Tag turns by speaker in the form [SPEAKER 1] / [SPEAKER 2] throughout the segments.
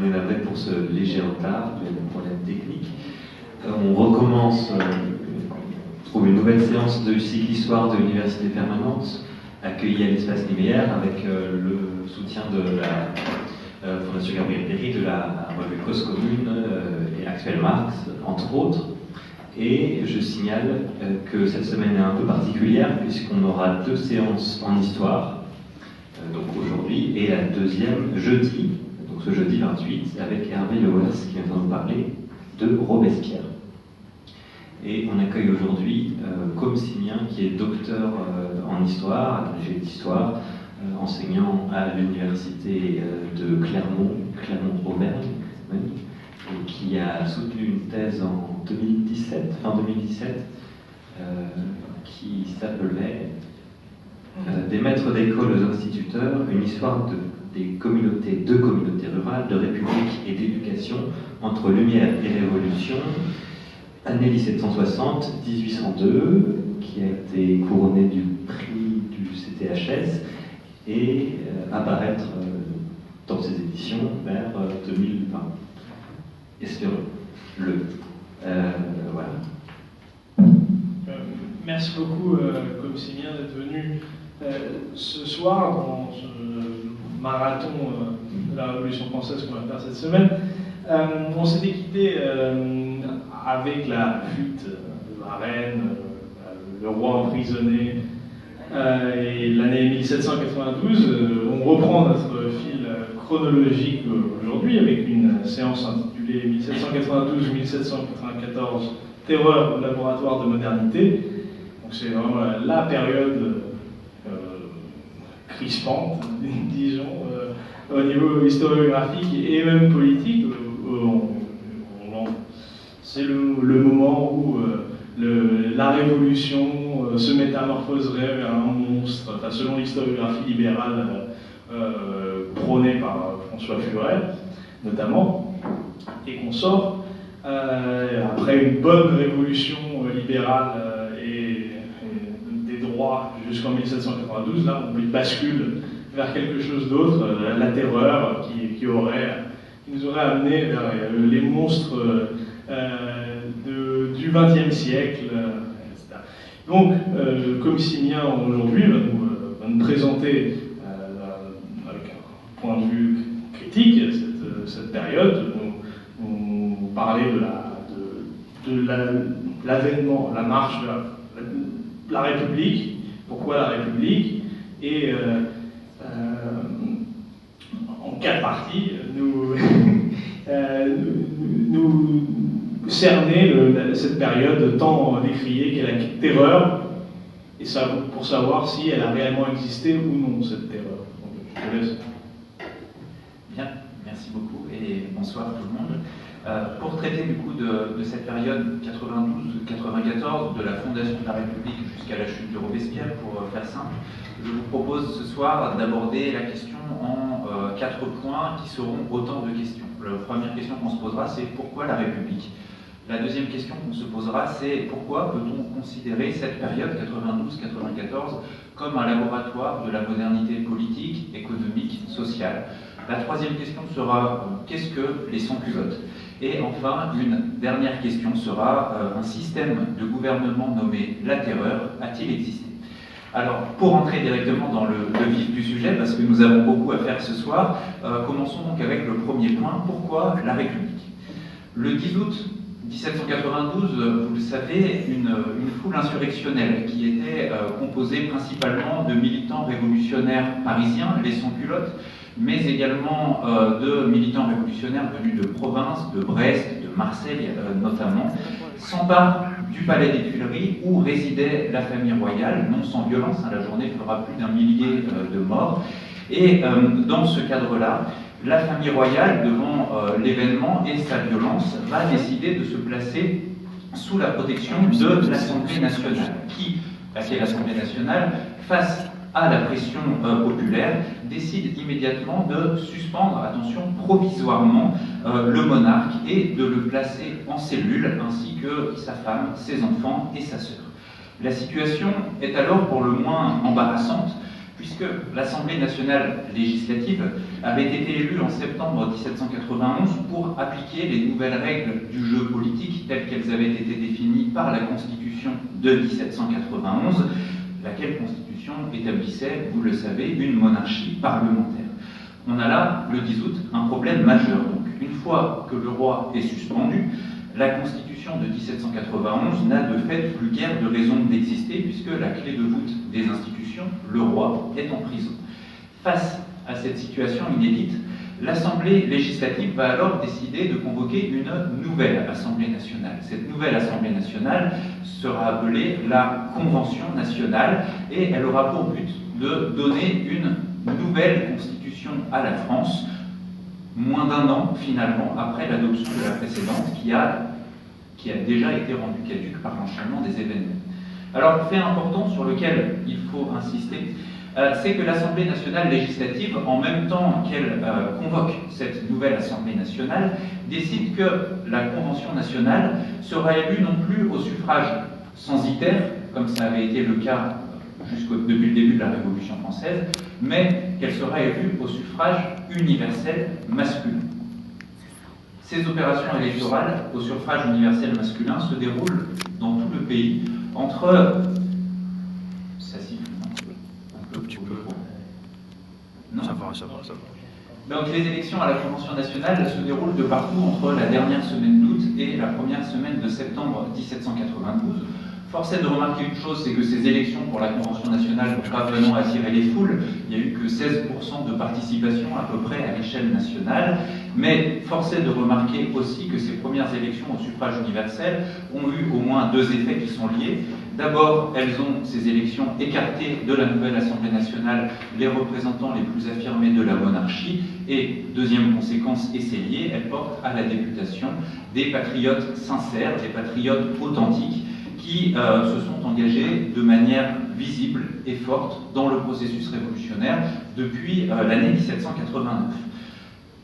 [SPEAKER 1] On est navré pour ce léger retard, il y a des problèmes techniques. On recommence pour une nouvelle séance de cycle Histoire de l'Université Permanente, accueillie à l'espace linéaire avec le soutien de la Fondation Gabriel Péry, de la revue Cause Commune et Axel Marx, entre autres. Et je signale que cette semaine est un peu particulière puisqu'on aura deux séances en histoire, donc aujourd'hui, et la deuxième jeudi, donc ce jeudi 28, avec Hervé Lewers qui vient nous parler de Robespierre. Et on accueille aujourd'hui Com Simien, qui est docteur en histoire, agrégé d'histoire, enseignant à l'université de Clermont-Auvergne, qui a soutenu une thèse en 2017, fin 2017, qui s'appelait Des maîtres d'école aux instituteurs, une histoire deux communautés rurales, de république et d'éducation entre Lumière et Révolution, année 1760-1802, qui a été couronné du prix du CTHS et apparaître dans ses éditions vers 2020. Espérons-le. Voilà.
[SPEAKER 2] Merci beaucoup, Com Simien, d'être venu ce soir dans ce marathon de la Révolution française qu'on va faire cette semaine. On s'était quitté avec la fuite de la reine, le roi emprisonné, et l'année 1792. On reprend notre fil chronologique aujourd'hui avec une séance intitulée 1792-1794, Terreur au laboratoire de modernité. Donc c'est vraiment la période crispante, disons, au niveau historiographique et même politique. C'est le moment où la révolution se métamorphoserait vers un monstre, enfin, selon l'historiographie libérale prônée par François Furet, notamment, et qu'on sort après une bonne révolution libérale et des droits jusqu'en 1792. Là, on bascule vers quelque chose d'autre, la terreur qui nous aurait amené vers les monstres du XXe siècle, etc. Donc, Com Simien aujourd'hui va nous présenter avec un point de vue critique cette période, nous parler de l'avènement, la marche de la République, pourquoi la République, et en quatre parties, nous cerner cette période tant décriée qu'est la terreur, et ça, pour savoir si elle a réellement existé ou non, cette terreur. Donc, je te laisse.
[SPEAKER 3] Bien, merci beaucoup et bonsoir à tout le monde. Pour traiter du coup de cette période 92-94, de la fondation de la République jusqu'à la chute de Robespierre, pour faire simple, je vous propose ce soir d'aborder la question en 4 points qui seront autant de questions. La première question qu'on se posera, c'est pourquoi la République? La deuxième question qu'on se posera, c'est pourquoi peut-on considérer cette période 92-94 comme un laboratoire de la modernité politique, économique, sociale? La troisième question sera qu'est-ce que les sans-culottes? Et enfin, une dernière question sera un système de gouvernement nommé la terreur a-t-il existé? Alors, pour entrer directement dans le vif du sujet, parce que nous avons beaucoup à faire ce soir, commençons donc avec le premier point, pourquoi la République? Le 10 août 1792, vous le savez, une foule insurrectionnelle qui était composée principalement de militants révolutionnaires parisiens, les sans-culottes, mais également de militants révolutionnaires venus de province, de Brest, de Marseille notamment, s'empare du palais des Tuileries où résidait la famille royale, non sans violence, la journée fera plus d'1 millier de morts, et dans ce cadre-là, la famille royale, devant l'événement et sa violence, va décider de se placer sous la protection de l'Assemblée nationale, qui est l'Assemblée nationale, face à la pression populaire, décide immédiatement de suspendre, attention, provisoirement le monarque et de le placer en cellule, ainsi que sa femme, ses enfants et sa sœur. La situation est alors pour le moins embarrassante, puisque l'Assemblée nationale législative avait été élue en septembre 1791 pour appliquer les nouvelles règles du jeu politique telles qu'elles avaient été définies par la Constitution de 1791, laquelle Constitution établissait, vous le savez, une monarchie parlementaire. On a là, le 10 août, un problème majeur. Donc, une fois que le roi est suspendu, la Constitution de 1791 n'a de fait plus guère de raison d'exister, puisque la clé de voûte des institutions, le roi, est en prison. Face à cette situation inédite, l'Assemblée législative va alors décider de convoquer une nouvelle Assemblée nationale. Cette nouvelle Assemblée nationale sera appelée la Convention nationale, et elle aura pour but de donner une nouvelle constitution à la France, moins d'un an finalement après l'adoption de la précédente qui a déjà été rendue caduque par l'enchaînement des événements. Alors, fait important sur lequel il faut insister, c'est que l'Assemblée nationale législative, en même temps qu'elle convoque cette nouvelle Assemblée nationale, décide que la Convention nationale sera élue non plus au suffrage censitaire, comme ça avait été le cas depuis le début de la Révolution française, mais qu'elle sera élue au suffrage universel masculin. Ces opérations électorales au suffrage universel masculin se déroulent dans tout le pays entre... Ça siffle, un tout petit peu. Non. Ça va. Donc les élections à la Convention nationale se déroulent de partout entre la dernière semaine d'août et la première semaine de septembre 1792. Force est de remarquer une chose, c'est que ces élections pour la Convention nationale n'ont pas vraiment attiré les foules. Il n'y a eu que 16% de participation à peu près à l'échelle nationale. Mais force est de remarquer aussi que ces premières élections au suffrage universel ont eu au moins deux effets qui sont liés. D'abord, ces élections, écarté de la nouvelle Assemblée nationale les représentants les plus affirmés de la monarchie. Et deuxième conséquence, et c'est lié, elles portent à la députation des patriotes sincères, des patriotes authentiques, qui se sont engagés de manière visible et forte dans le processus révolutionnaire depuis l'année 1789.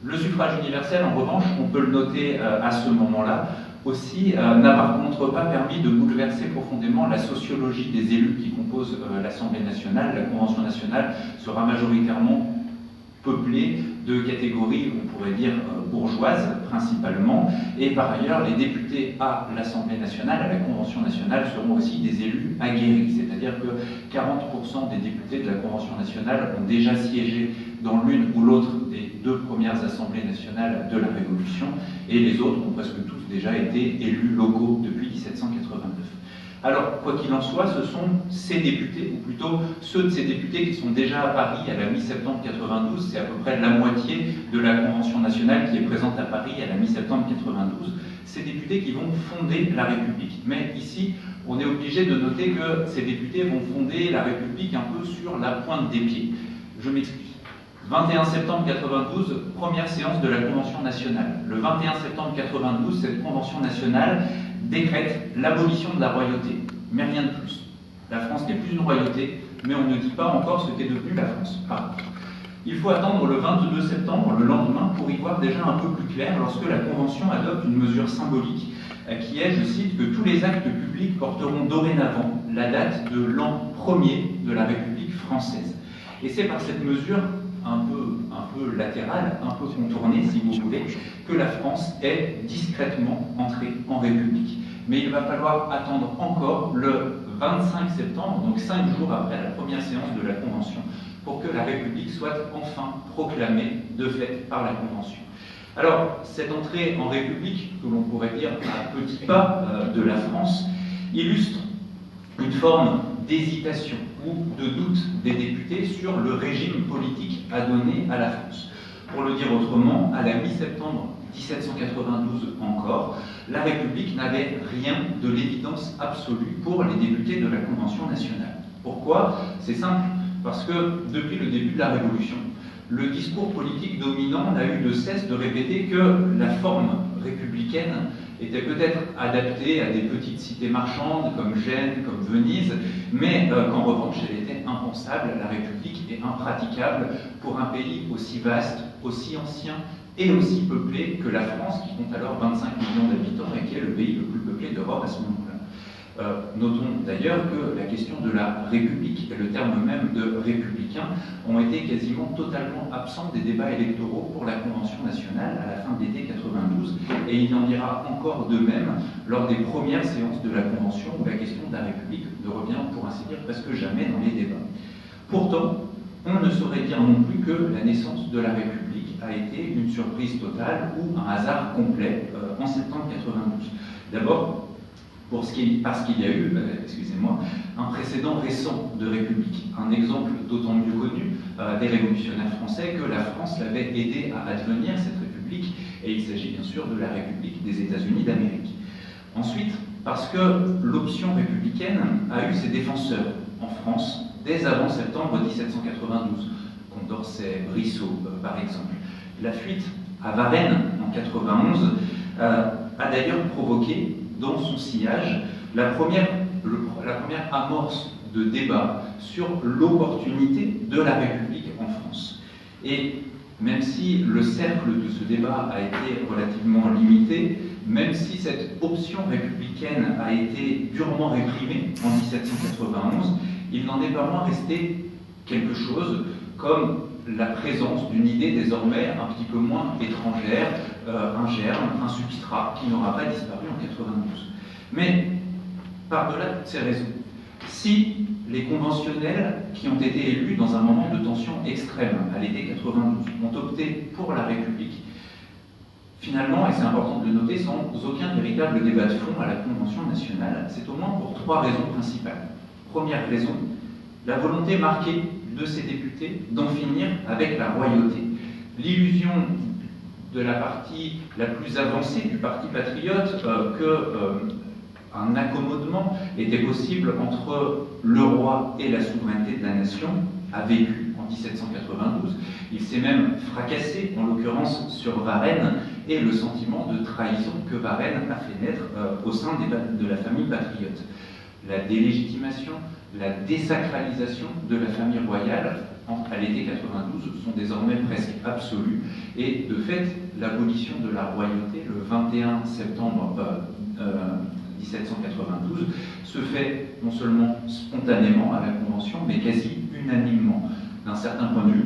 [SPEAKER 3] Le suffrage universel, en revanche, on peut le noter à ce moment-là, aussi n'a par contre pas permis de bouleverser profondément la sociologie des élus qui composent l'Assemblée nationale. La Convention nationale sera majoritairement peuplée de catégories, on pourrait dire, bourgeoises principalement, et par ailleurs, les députés à l'Assemblée nationale, à la Convention nationale, seront aussi des élus aguerris, c'est-à-dire que 40% des députés de la Convention nationale ont déjà siégé dans l'une ou l'autre des deux premières assemblées nationales de la Révolution, et les autres ont presque tous déjà été élus locaux depuis 1789. Alors, quoi qu'il en soit, ce sont ces députés, ou plutôt ceux de ces députés qui sont déjà à Paris à la mi-septembre 92, c'est à peu près la moitié de la Convention nationale qui est présente à Paris à la mi-septembre 92, ces députés qui vont fonder la République. Mais ici, on est obligé de noter que ces députés vont fonder la République un peu sur la pointe des pieds. Je m'excuse. 21 septembre 92, première séance de la Convention nationale. Le 21 septembre 92, cette Convention nationale décrète l'abolition de la royauté, mais rien de plus. La France n'est plus une royauté, mais on ne dit pas encore ce qu'est devenu la France. Il faut attendre le 22 septembre, le lendemain, pour y voir déjà un peu plus clair lorsque la Convention adopte une mesure symbolique qui est, je cite, que tous les actes publics porteront dorénavant la date de l'an 1er de la République française. Et c'est par cette mesure un peu latérale, un peu contournée, si vous voulez, que la France est discrètement entrée en République. Mais il va falloir attendre encore le 25 septembre, donc 5 jours après la première séance de la Convention, pour que la République soit enfin proclamée de fait par la Convention. Alors, cette entrée en République, que l'on pourrait dire un petit pas de la France, illustre une forme d'hésitation ou de doute des députés sur le régime politique à donner à la France. Pour le dire autrement, à la mi-septembre 1792 encore, la République n'avait rien de l'évidence absolue pour les députés de la Convention nationale. Pourquoi? C'est simple, parce que depuis le début de la Révolution, le discours politique dominant n'a eu de cesse de répéter que la forme républicaine était peut-être adaptée à des petites cités marchandes comme Gênes, comme Venise, mais qu'en revanche elle était impensable, la République est impraticable pour un pays aussi vaste, aussi ancien et aussi peuplé que la France, qui compte alors 25 millions d'habitants et qui est le pays le plus peuplé d'Europe à ce moment-là. Notons d'ailleurs que la question de la République et le terme même de républicain ont été quasiment totalement absents des débats électoraux pour la Convention nationale à la fin de l'été 92, et il en ira encore de même lors des premières séances de la Convention où la question de la République ne revient pour ainsi dire presque jamais dans les débats. Pourtant, on ne saurait dire non plus que la naissance de la République a été une surprise totale ou un hasard complet en septembre 92. D'abord, parce qu'il y a eu, excusez-moi, un précédent récent de République, un exemple d'autant mieux connu des révolutionnaires français que la France l'avait aidé à advenir cette République, et il s'agit bien sûr de la République des États-Unis d'Amérique. Ensuite, parce que l'option républicaine a eu ses défenseurs en France dès avant septembre 1792, Condorcet, Brissot par exemple. La fuite à Varennes en 91 a d'ailleurs provoqué dans son sillage la première amorce de débat sur l'opportunité de la République en France. Et même si le cercle de ce débat a été relativement limité, même si cette option républicaine a été durement réprimée en 1791, il n'en est pas moins resté quelque chose comme la présence d'une idée désormais un petit peu moins étrangère, un germe, un substrat qui n'aura pas disparu en 92. Mais, par-delà toutes ces raisons, si les conventionnels qui ont été élus dans un moment de tension extrême à l'été 92 ont opté pour la République, finalement, et c'est important de le noter, sans aucun véritable débat de fond à la Convention nationale, c'est au moins pour trois raisons principales. Première raison, la volonté marquée de ces députés d'en finir avec la royauté. L'illusion de la partie la plus avancée du Parti patriote qu'un accommodement était possible entre le roi et la souveraineté de la nation a vécu en 1792. Il s'est même fracassé, en l'occurrence sur Varennes, et le sentiment de trahison que Varennes a fait naître au sein de la famille patriote. La délégitimation, la désacralisation de la famille royale à l'été 92 sont désormais presque absolues, et de fait, l'abolition de la royauté le 21 septembre 1792 se fait non seulement spontanément à la Convention, mais quasi unanimement. D'un certain point de vue,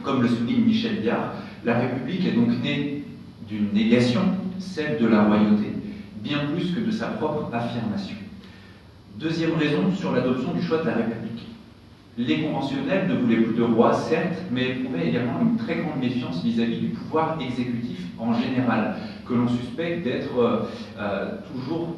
[SPEAKER 3] comme le souligne Michel Viard, la République est donc née d'une négation, celle de la royauté, bien plus que de sa propre affirmation. Deuxième raison sur l'adoption du choix de la République. Les conventionnels ne voulaient plus de roi, certes, mais éprouvaient également une très grande méfiance vis-à-vis du pouvoir exécutif en général, que l'on suspecte d'être toujours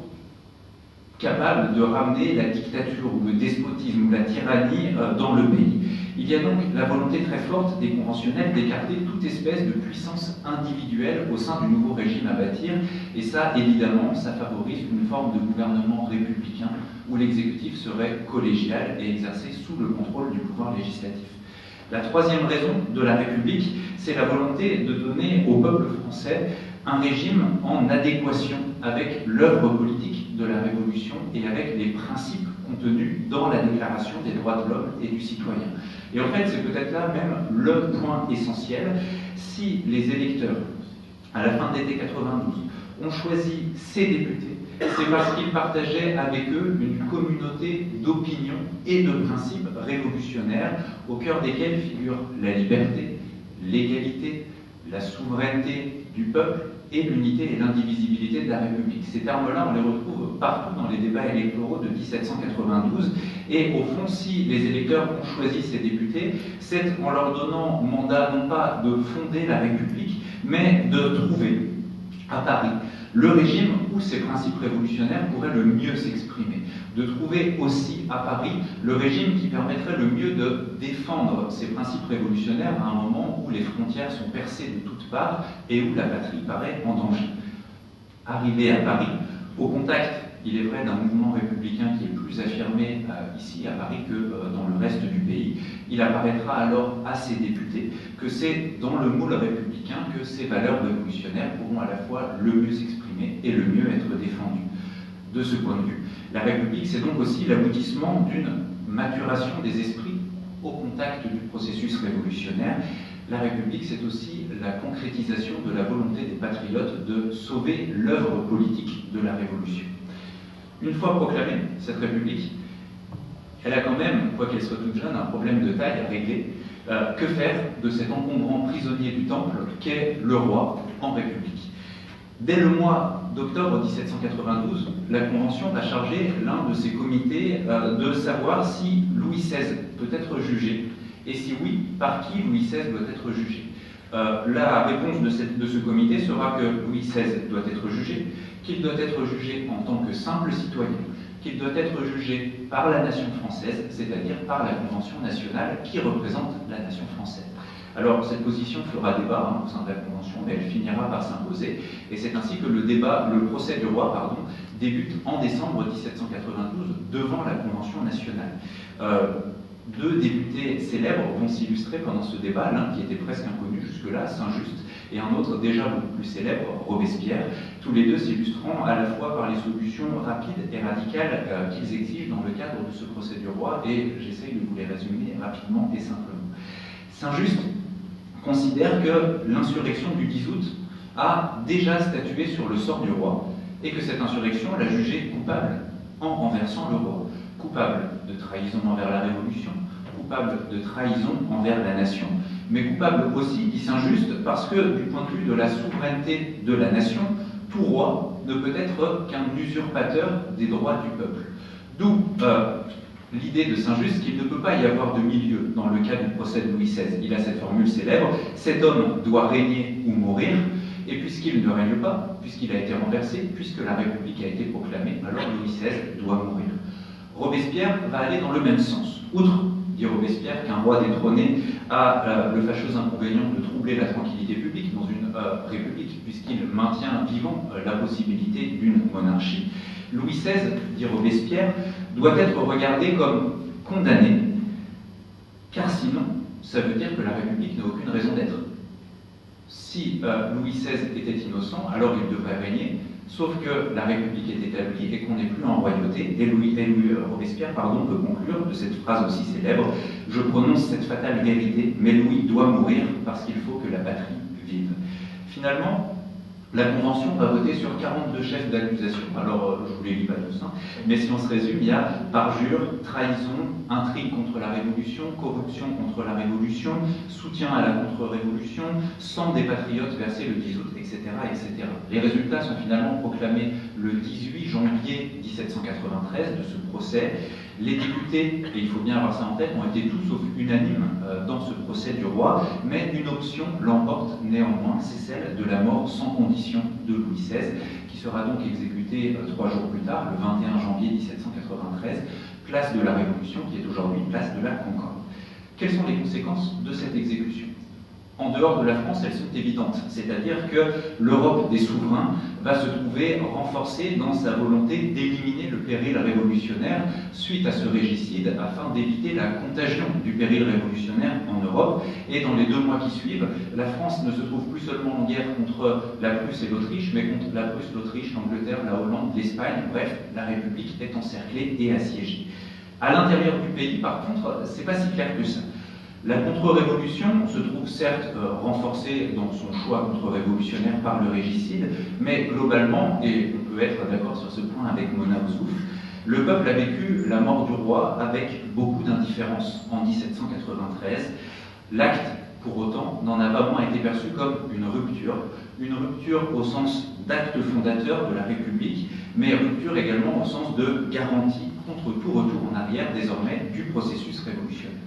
[SPEAKER 3] capable de ramener la dictature ou le despotisme ou la tyrannie dans le pays. Il y a donc la volonté très forte des conventionnels d'écarter toute espèce de puissance individuelle au sein du nouveau régime à bâtir, et ça, évidemment, ça favorise une forme de gouvernement républicain où l'exécutif serait collégial et exercé sous le contrôle du pouvoir législatif. La troisième raison de la République, c'est la volonté de donner au peuple français un régime en adéquation avec l'œuvre politique de la Révolution et avec les principes contenus dans la Déclaration des droits de l'homme et du citoyen. Et en fait, c'est peut-être là même le point essentiel. Si les électeurs, à la fin de l'été 92, ont choisi ces députés, c'est parce qu'ils partageaient avec eux une communauté d'opinions et de principes révolutionnaires au cœur desquels figurent la liberté, l'égalité, la souveraineté du peuple et l'unité et l'indivisibilité de la République. Ces termes-là, on les retrouve partout dans les débats électoraux de 1792, et au fond, si les électeurs ont choisi ces députés, c'est en leur donnant mandat non pas de fonder la République, mais de trouver à Paris le régime où ces principes révolutionnaires pourraient le mieux s'exprimer, de trouver aussi à Paris le régime qui permettrait le mieux de défendre ces principes révolutionnaires à un moment où les frontières sont percées de toutes parts et où la patrie paraît en danger. Arrivé à Paris, au contact, il est vrai, d'un mouvement républicain qui est plus affirmé ici à Paris que dans le reste du pays, il apparaîtra alors à ses députés que c'est dans le moule républicain que ces valeurs révolutionnaires pourront à la fois le mieux s'exprimer et le mieux être défendues. De ce point de vue, la République, c'est donc aussi l'aboutissement d'une maturation des esprits au contact du processus révolutionnaire. La République, c'est aussi la concrétisation de la volonté des patriotes de sauver l'œuvre politique de la Révolution. une fois proclamée, cette République, elle a quand même, quoi qu'elle soit toute jeune, un problème de taille à régler. Que faire de cet encombrant prisonnier du temple qu'est le roi en République? Dès le mois d'octobre 1792, la Convention va charger l'un de ses comités de savoir si Louis XVI peut être jugé, et si oui, par qui Louis XVI doit être jugé. La réponse de ce comité sera que Louis XVI doit être jugé, qu'il doit être jugé en tant que simple citoyen, qu'il doit être jugé par la nation française, c'est-à-dire par la Convention nationale qui représente la nation française. Alors, cette position fera débat au sein de la Convention, mais elle finira par s'imposer, et c'est ainsi que le procès du roi, débute en décembre 1792 devant la Convention nationale. Deux députés célèbres vont s'illustrer pendant ce débat, l'un qui était presque inconnu jusque-là, Saint-Just, et un autre déjà beaucoup plus célèbre, Robespierre. Tous les deux s'illustreront à la fois par les solutions rapides et radicales qu'ils exigent dans le cadre de ce procès du roi, et j'essaye de vous les résumer rapidement et simplement. Saint-Just considère que l'insurrection du 10 août a déjà statué sur le sort du roi, et que cette insurrection l'a jugé coupable en renversant le roi. Coupable de trahison envers la Révolution, coupable de trahison envers la nation, mais coupable aussi, dit Saint-Just, parce que du point de vue de la souveraineté de la nation, tout roi ne peut être qu'un usurpateur des droits du peuple. D'où l'idée de Saint-Just qu'il ne peut pas y avoir de milieu dans le cas du procès de Louis XVI. Il a cette formule célèbre, cet homme doit régner ou mourir, et puisqu'il ne règne pas, puisqu'il a été renversé, puisque la République a été proclamée, alors Louis XVI doit mourir. Robespierre va aller dans le même sens. Outre, dit Robespierre, qu'un roi détrôné a le fâcheux inconvénient de troubler la tranquillité publique dans une république, puisqu'il maintient vivant la possibilité d'une monarchie, Louis XVI, dit Robespierre, doit être regardé comme condamné, car sinon, ça veut dire que la République n'a aucune raison d'être. Si Louis XVI était innocent, alors il devrait régner, sauf que la République est établie et qu'on n'est plus en royauté, et Robespierre peut conclure de cette phrase aussi célèbre, « Je prononce cette fatale vérité, mais Louis doit mourir parce qu'il faut que la patrie vive ». Finalement, la Convention va voter sur 42 chefs d'accusation. Alors, je vous les lis pas tous, mais si on se résume, il y a parjure, trahison, intrigue contre la Révolution, corruption contre la Révolution, soutien à la contre-révolution, sang des patriotes versé le 10 août, etc., etc. Les résultats sont finalement proclamés le 18 janvier 1793 de ce procès. Les députés, et il faut bien avoir ça en tête, ont été tous sauf unanimes dans ce procès du roi, mais une option l'emporte néanmoins, c'est celle de la mort sans condition de Louis XVI, qui sera donc exécuté 3 jours plus tard, le 21 janvier 1793, place de la Révolution, qui est aujourd'hui place de la Concorde. Quelles sont les conséquences de cette exécution? En dehors de la France, elles sont évidentes, c'est-à-dire que l'Europe des souverains va se trouver renforcée dans sa volonté d'éliminer le péril révolutionnaire suite à ce régicide afin d'éviter la contagion du péril révolutionnaire en Europe. Et dans les 2 mois qui suivent, la France ne se trouve plus seulement en guerre contre la Prusse et l'Autriche, mais contre la Prusse, l'Autriche, l'Angleterre, la Hollande, l'Espagne. Bref, la République est encerclée et assiégée. À l'intérieur du pays, par contre, c'est pas si clair que ça. La contre-révolution se trouve certes renforcée dans son choix contre-révolutionnaire par le régicide, mais globalement, et on peut être d'accord sur ce point avec Mona Ozouf, le peuple a vécu la mort du roi avec beaucoup d'indifférence en 1793. L'acte, pour autant, n'en a pas moins été perçu comme une rupture au sens d'acte fondateur de la République, mais rupture également au sens de garantie contre tout retour en arrière désormais du processus révolutionnaire.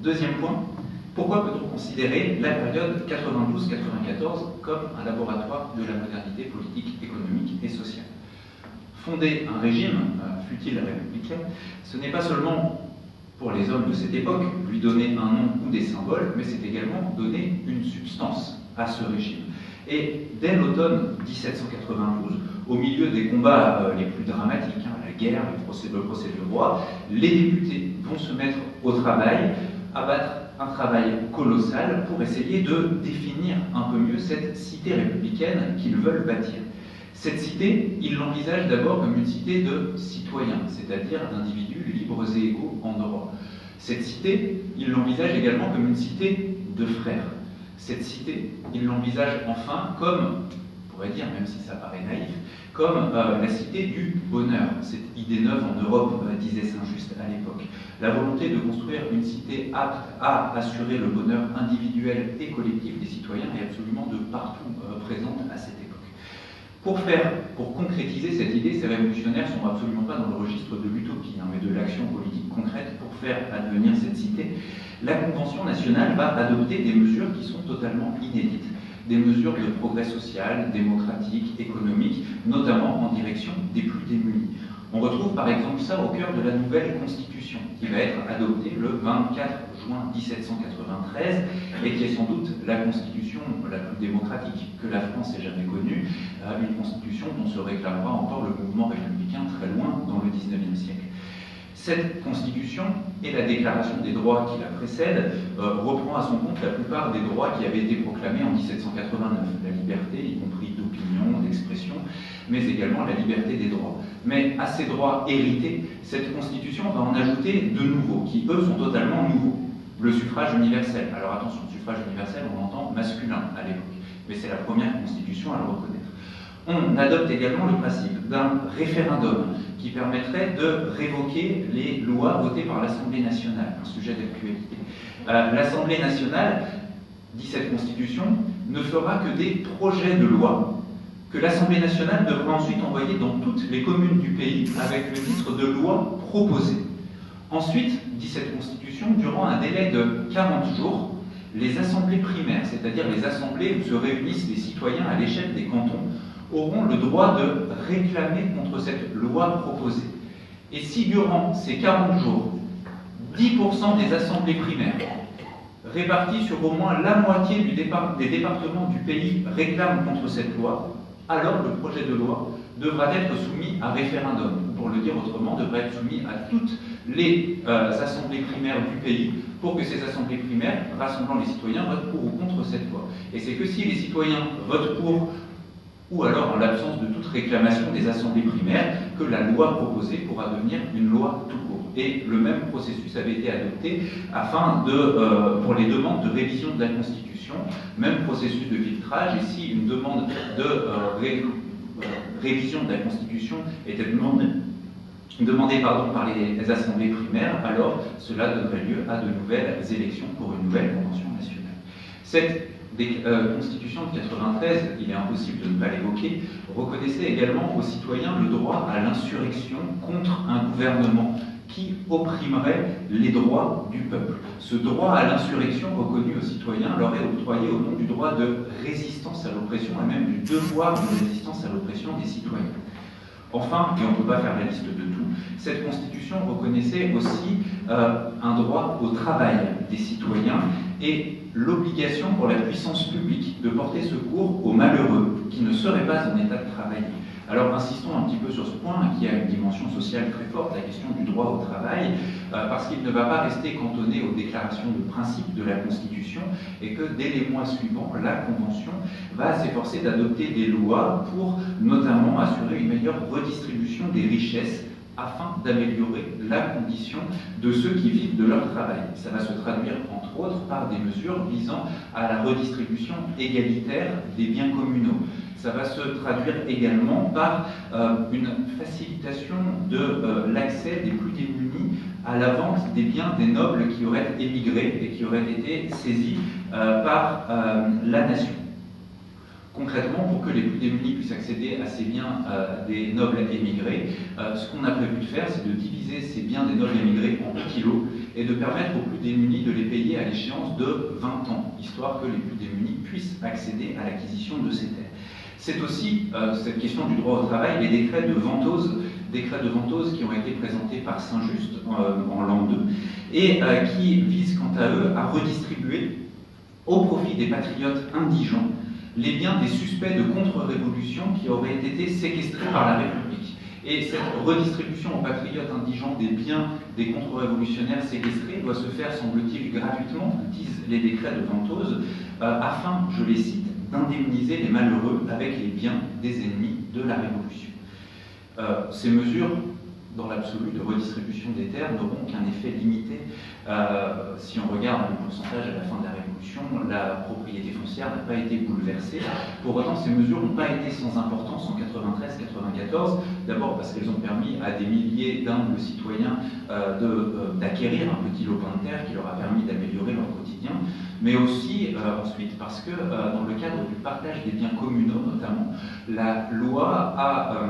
[SPEAKER 3] Deuxième point, pourquoi peut-on considérer la période 92-94 comme un laboratoire de la modernité politique, économique et sociale? Fonder un régime, fût-il républicain, ce n'est pas seulement pour les hommes de cette époque lui donner un nom ou des symboles, mais c'est également donner une substance à ce régime. Et dès l'automne 1792, au milieu des combats les plus dramatiques, la guerre, le procès du roi, les députés vont se mettre au travail, abattre un travail colossal pour essayer de définir un peu mieux cette cité républicaine qu'ils veulent bâtir. Cette cité, ils l'envisagent d'abord comme une cité de citoyens, c'est-à-dire d'individus libres et égaux en Europe. Cette cité, ils l'envisagent également comme une cité de frères. Cette cité, ils l'envisagent enfin comme, pourrait dire, même si ça paraît naïf, comme la cité du bonheur. Cette idée neuve en Europe, disait Saint-Just à l'époque. La volonté de construire une cité apte à assurer le bonheur individuel et collectif des citoyens est absolument de partout présente à cette époque. Pour concrétiser cette idée, ces révolutionnaires ne sont absolument pas dans le registre de l'utopie, mais de l'action politique concrète pour faire advenir cette cité. La Convention nationale va adopter des mesures qui sont totalement inédites, des mesures de progrès social, démocratique, économique, notamment en direction des plus démunis. On retrouve par exemple ça au cœur de la nouvelle Constitution, qui va être adoptée le 24 juin 1793, et qui est sans doute la Constitution la plus démocratique que la France ait jamais connue, une Constitution dont se réclamera encore le mouvement républicain très loin dans le XIXe siècle. Cette Constitution et la Déclaration des droits qui la précède reprend à son compte la plupart des droits qui avaient été proclamés en 1789, la liberté, y compris d'opinion, d'expression, mais également la liberté des droits. Mais à ces droits hérités, cette Constitution va en ajouter de nouveaux, qui eux sont totalement nouveaux. Le suffrage universel. Alors attention, suffrage universel, on entend masculin à l'époque, mais c'est la première Constitution à le reconnaître. On adopte également le principe d'un référendum qui permettrait de révoquer les lois votées par l'Assemblée nationale, un sujet d'actualité. L'Assemblée nationale, dit cette Constitution, ne fera que des projets de loi que l'Assemblée nationale devra ensuite envoyer dans toutes les communes du pays avec le titre de loi proposée. Ensuite, dit cette Constitution, durant un délai de 40 jours, les assemblées primaires, c'est-à-dire les assemblées où se réunissent les citoyens à l'échelle des cantons, auront le droit de réclamer contre cette loi proposée. Et si durant ces 40 jours, 10% des assemblées primaires, réparties sur au moins la moitié des départements du pays, réclament contre cette loi, alors le projet de loi devra être soumis à référendum. Pour le dire autrement, devra être soumis à toutes les assemblées primaires du pays pour que ces assemblées primaires, rassemblant les citoyens, votent pour ou contre cette loi. Et c'est que si les citoyens votent pour, ou alors en l'absence de toute réclamation des assemblées primaires, que la loi proposée pourra devenir une loi tout court. Et le même processus avait été adopté pour les demandes de révision de la Constitution, même processus de filtrage, et si une demande de révision de la Constitution était demandée par les assemblées primaires, alors cela donnerait lieu à de nouvelles élections pour une nouvelle Convention nationale. Cette Constitution de 93, il est impossible de ne pas l'évoquer, reconnaissait également aux citoyens le droit à l'insurrection contre un gouvernement qui opprimerait les droits du peuple. Ce droit à l'insurrection reconnu aux citoyens leur est octroyé au nom du droit de résistance à l'oppression et même du devoir de résistance à l'oppression des citoyens. Enfin, et on ne peut pas faire la liste de tout, cette Constitution reconnaissait aussi un droit au travail des citoyens et l'obligation pour la puissance publique de porter secours aux malheureux qui ne seraient pas en état de travailler. Alors insistons un petit peu sur ce point qui a une dimension sociale très forte, la question du droit au travail, parce qu'il ne va pas rester cantonné aux déclarations de principe de la Constitution et que dès les mois suivants, la Convention va s'efforcer d'adopter des lois pour notamment assurer une meilleure redistribution des richesses afin d'améliorer la condition de ceux qui vivent de leur travail. Ça va se traduire, entre autres, par des mesures visant à la redistribution égalitaire des biens communaux. Ça va se traduire également par une facilitation de l'accès des plus démunis à la vente des biens des nobles qui auraient émigré et qui auraient été saisis par la nation. Concrètement, pour que les plus démunis puissent accéder à ces biens des nobles émigrés, ce qu'on a prévu de faire, c'est de diviser ces biens des nobles émigrés en petits lots et de permettre aux plus démunis de les payer à l'échéance de 20 ans, histoire que les plus démunis puissent accéder à l'acquisition de ces terres. C'est aussi cette question du droit au travail, les décrets de Ventose qui ont été présentés par Saint-Just en l'an 2 et qui visent quant à eux à redistribuer au profit des patriotes indigents les biens des suspects de contre-révolution qui auraient été séquestrés par la République. Et cette redistribution aux patriotes indigents des biens des contre-révolutionnaires séquestrés doit se faire, semble-t-il, gratuitement, disent les décrets de Ventose, afin, je les cite, d'indemniser les malheureux avec les biens des ennemis de la Révolution. Ces mesures, dans l'absolu, de redistribution des terres n'auront qu'un effet limité. Si on regarde le pourcentage à la fin de la Révolution, la propriété foncière n'a pas été bouleversée. Pour autant, ces mesures n'ont pas été sans importance en 93-94, d'abord parce qu'elles ont permis à des milliers d'humbles citoyens d'acquérir un petit lopin de terre qui leur a permis d'améliorer leur quotidien, mais aussi ensuite parce que dans le cadre du partage des biens communaux notamment, la loi a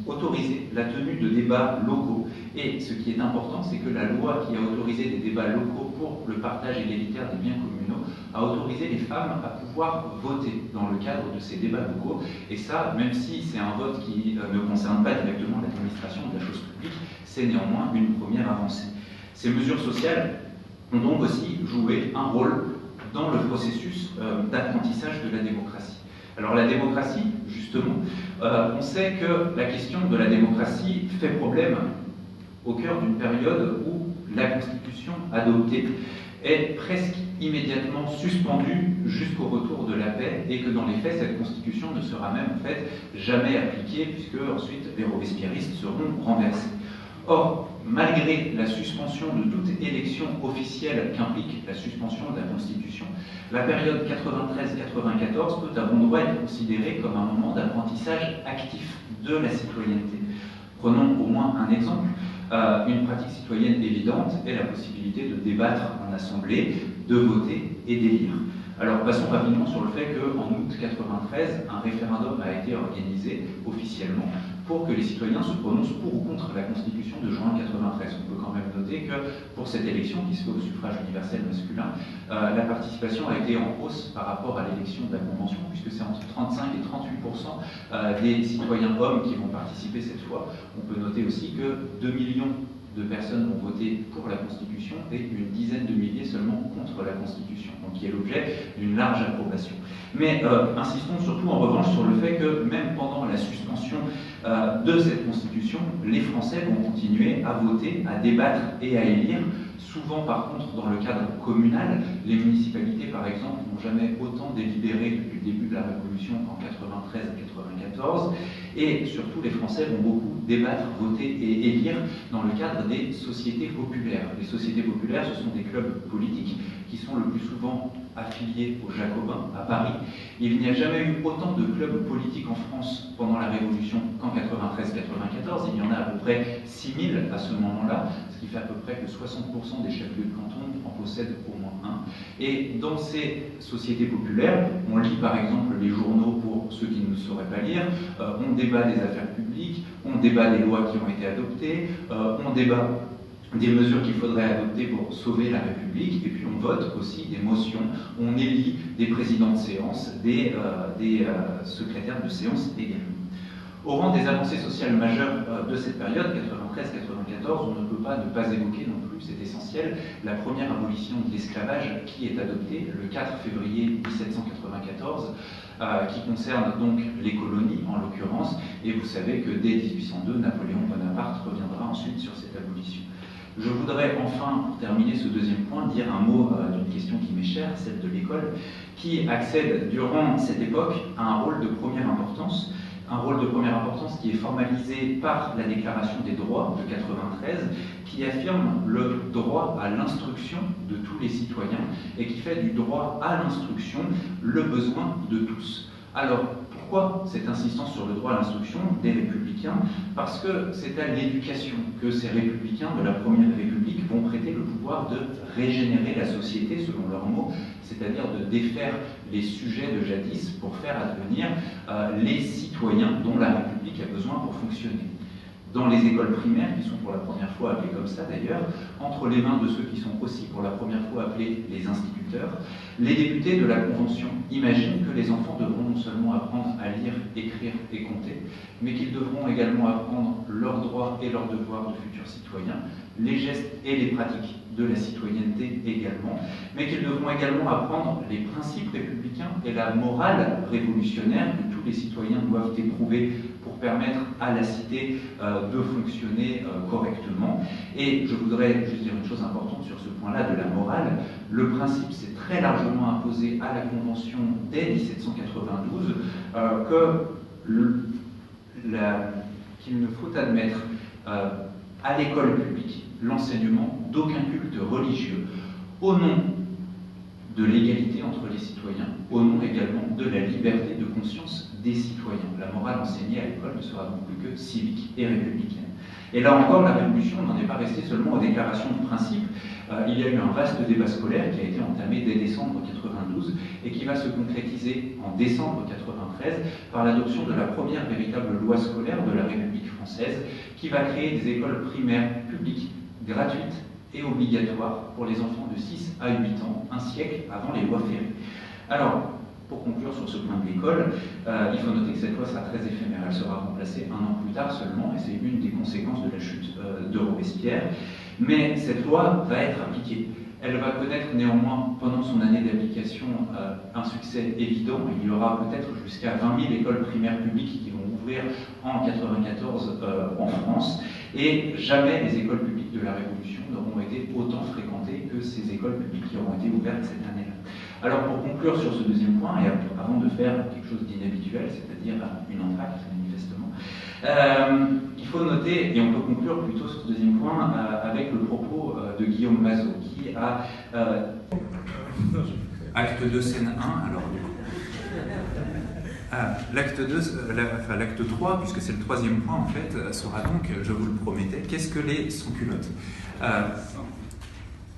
[SPEAKER 3] autorisé la tenue de débats locaux. Et ce qui est important, c'est que la loi qui a autorisé des débats locaux pour le partage égalitaire des biens communaux a autorisé les femmes à pouvoir voter dans le cadre de ces débats locaux. Et ça, même si c'est un vote qui ne concerne pas directement l'administration de la chose publique, c'est néanmoins une première avancée. Ces mesures sociales ont donc aussi joué un rôle dans le processus d'apprentissage de la démocratie. Alors la démocratie, justement, on sait que la question de la démocratie fait problème au cœur d'une période où la Constitution adoptée est presque immédiatement suspendue jusqu'au retour de la paix et que dans les faits, cette Constitution ne sera même en fait jamais appliquée puisque ensuite les robespierristes seront renversés. Or, malgré la suspension de toute élection officielle qu'implique la suspension de la Constitution, la période 93-94 peut à bon droit être considérée comme un moment d'apprentissage actif de la citoyenneté. Prenons au moins un exemple. Une pratique citoyenne évidente est la possibilité de débattre en assemblée, de voter et d'élire. Alors passons rapidement sur le fait qu'en août 93, un référendum a été organisé officiellement pour que les citoyens se prononcent pour ou contre la Constitution de juin 93. On peut quand même noter que pour cette élection, qui se fait au suffrage universel masculin, la participation a été en hausse par rapport à l'élection de la Convention, puisque c'est entre 35 et 38% des citoyens hommes qui vont participer cette fois. On peut noter aussi que 2 millions de personnes ont voté pour la Constitution et une dizaine de milliers seulement contre la Constitution, donc qui est l'objet d'une large approbation. Mais insistons surtout en revanche sur le fait que même pendant la suspension de cette Constitution, les Français vont continuer à voter, à débattre et à élire. Souvent, par contre, dans le cadre communal, les municipalités, par exemple, n'ont jamais autant délibéré depuis le début de la Révolution qu'en 93 et 94. Et surtout, les Français vont beaucoup débattre, voter et élire dans le cadre des sociétés populaires. Les sociétés populaires, ce sont des clubs politiques qui sont le plus souvent affiliés aux Jacobins à Paris. Il n'y a jamais eu autant de clubs politiques en France pendant la Révolution qu'en 93-94. Il y en a à peu près 6000 à ce moment-là, ce qui fait à peu près que 60% des chefs-lieux de canton en possèdent au moins un. Et dans ces sociétés populaires, on lit par exemple les journaux pour ceux qui ne sauraient pas lire, on débat des affaires publiques, on débat des lois qui ont été adoptées, on débat des mesures qu'il faudrait adopter pour sauver la République, et puis on vote aussi des motions, on élit des présidents de séance, des secrétaires de séance également. Au rang des avancées sociales majeures de cette période, 93-94, on ne peut pas ne pas évoquer non plus, c'est essentiel, la première abolition de l'esclavage qui est adoptée le 4 février 1794, qui concerne donc les colonies en l'occurrence, et vous savez que dès 1802, Napoléon Bonaparte reviendra ensuite sur cette abolition. Je voudrais enfin, pour terminer ce deuxième point, dire un mot d'une question qui m'est chère, celle de l'école, qui accède durant cette époque à un rôle de première importance, qui est formalisé par la Déclaration des droits de 93, qui affirme le droit à l'instruction de tous les citoyens et qui fait du droit à l'instruction le besoin de tous. Alors, pourquoi cette insistance sur le droit à l'instruction des républicains? Parce que c'est à l'éducation que ces républicains de la Première République vont prêter le pouvoir de régénérer la société, selon leurs mots, c'est-à-dire de défaire les sujets de jadis pour faire advenir les citoyens dont la République a besoin pour fonctionner. Dans les écoles primaires, qui sont pour la première fois appelées comme ça d'ailleurs, entre les mains de ceux qui sont aussi pour la première fois appelés les instituteurs, les députés de la Convention imaginent que les enfants devront non seulement apprendre à lire, écrire et compter, mais qu'ils devront également apprendre leurs droits et leurs devoirs de futurs citoyens, les gestes et les pratiques de la citoyenneté également, mais qu'ils devront également apprendre les principes républicains et la morale révolutionnaire que tous les citoyens doivent éprouver pour permettre à la cité de fonctionner correctement. Et je voudrais juste dire une chose importante sur ce point-là de la morale. Le principe s'est très largement imposé à la Convention dès 1792 qu'il ne faut admettre à l'école publique l'enseignement d'aucun culte religieux au nom de l'égalité entre les citoyens, au nom également de la liberté de conscience des citoyens. La morale enseignée à l'école ne sera donc plus que civique et républicaine. Et là encore, la Révolution n'en est pas restée seulement aux déclarations de principe. Il y a eu un vaste débat scolaire qui a été entamé dès décembre 92 et qui va se concrétiser en décembre 93 par l'adoption de la première véritable loi scolaire de la République française qui va créer des écoles primaires publiques, gratuites et obligatoires pour les enfants de 6 à 8 ans, un siècle avant les lois Ferry. Alors, pour conclure sur ce point de l'école, il faut noter que cette loi sera très éphémère. Elle sera remplacée un an plus tard seulement, et c'est une des conséquences de la chute de Robespierre. Mais cette loi va être appliquée. Elle va connaître néanmoins, pendant son année d'application, un succès évident. Il y aura peut-être jusqu'à 20 000 écoles primaires publiques qui vont ouvrir en 1994 en France. Et jamais les écoles publiques de la Révolution n'auront été autant fréquentées que ces écoles publiques qui auront été ouvertes cette année-là. Alors pour conclure sur ce deuxième point, et avant de faire quelque chose d'inhabituel, c'est-à-dire une entracte manifestement, il faut noter, et on peut conclure plutôt sur ce deuxième point avec le propos de Guillaume Mazot, qui a... Acte 2, scène 1, alors... l'acte 2, l'acte 3, puisque c'est le troisième point en fait, sera donc, je vous le promettais, qu'est-ce que les sans-culottes?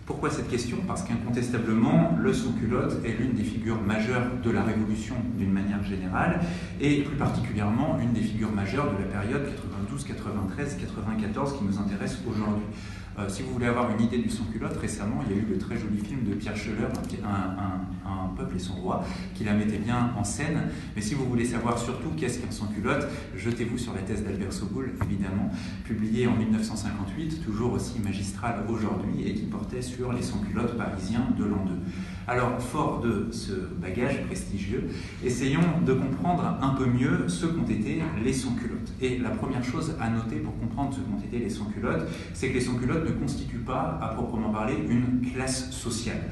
[SPEAKER 3] Pourquoi cette question? Parce qu'incontestablement, le sans-culotte est l'une des figures majeures de la Révolution d'une manière générale, et plus particulièrement une des figures majeures de la période 92, 93, 94 qui nous intéresse aujourd'hui. Si vous voulez avoir une idée du sans-culotte, récemment, il y a eu le très joli film de Pierre Scheller, un peuple et son roi, qui la mettait bien en scène. Mais si vous voulez savoir surtout qu'est-ce qu'un sans-culotte, jetez-vous sur la thèse d'Albert Soboul, évidemment, publiée en 1958, toujours aussi magistrale aujourd'hui, et qui portait sur les sans-culottes parisiens de l'an 2. Alors, fort de ce bagage prestigieux, essayons de comprendre un peu mieux ce qu'ont été les sans-culottes. Et la première chose à noter pour comprendre ce qu'ont été les sans-culottes, c'est que les sans-culottes ne constituent pas, à proprement parler, une classe sociale,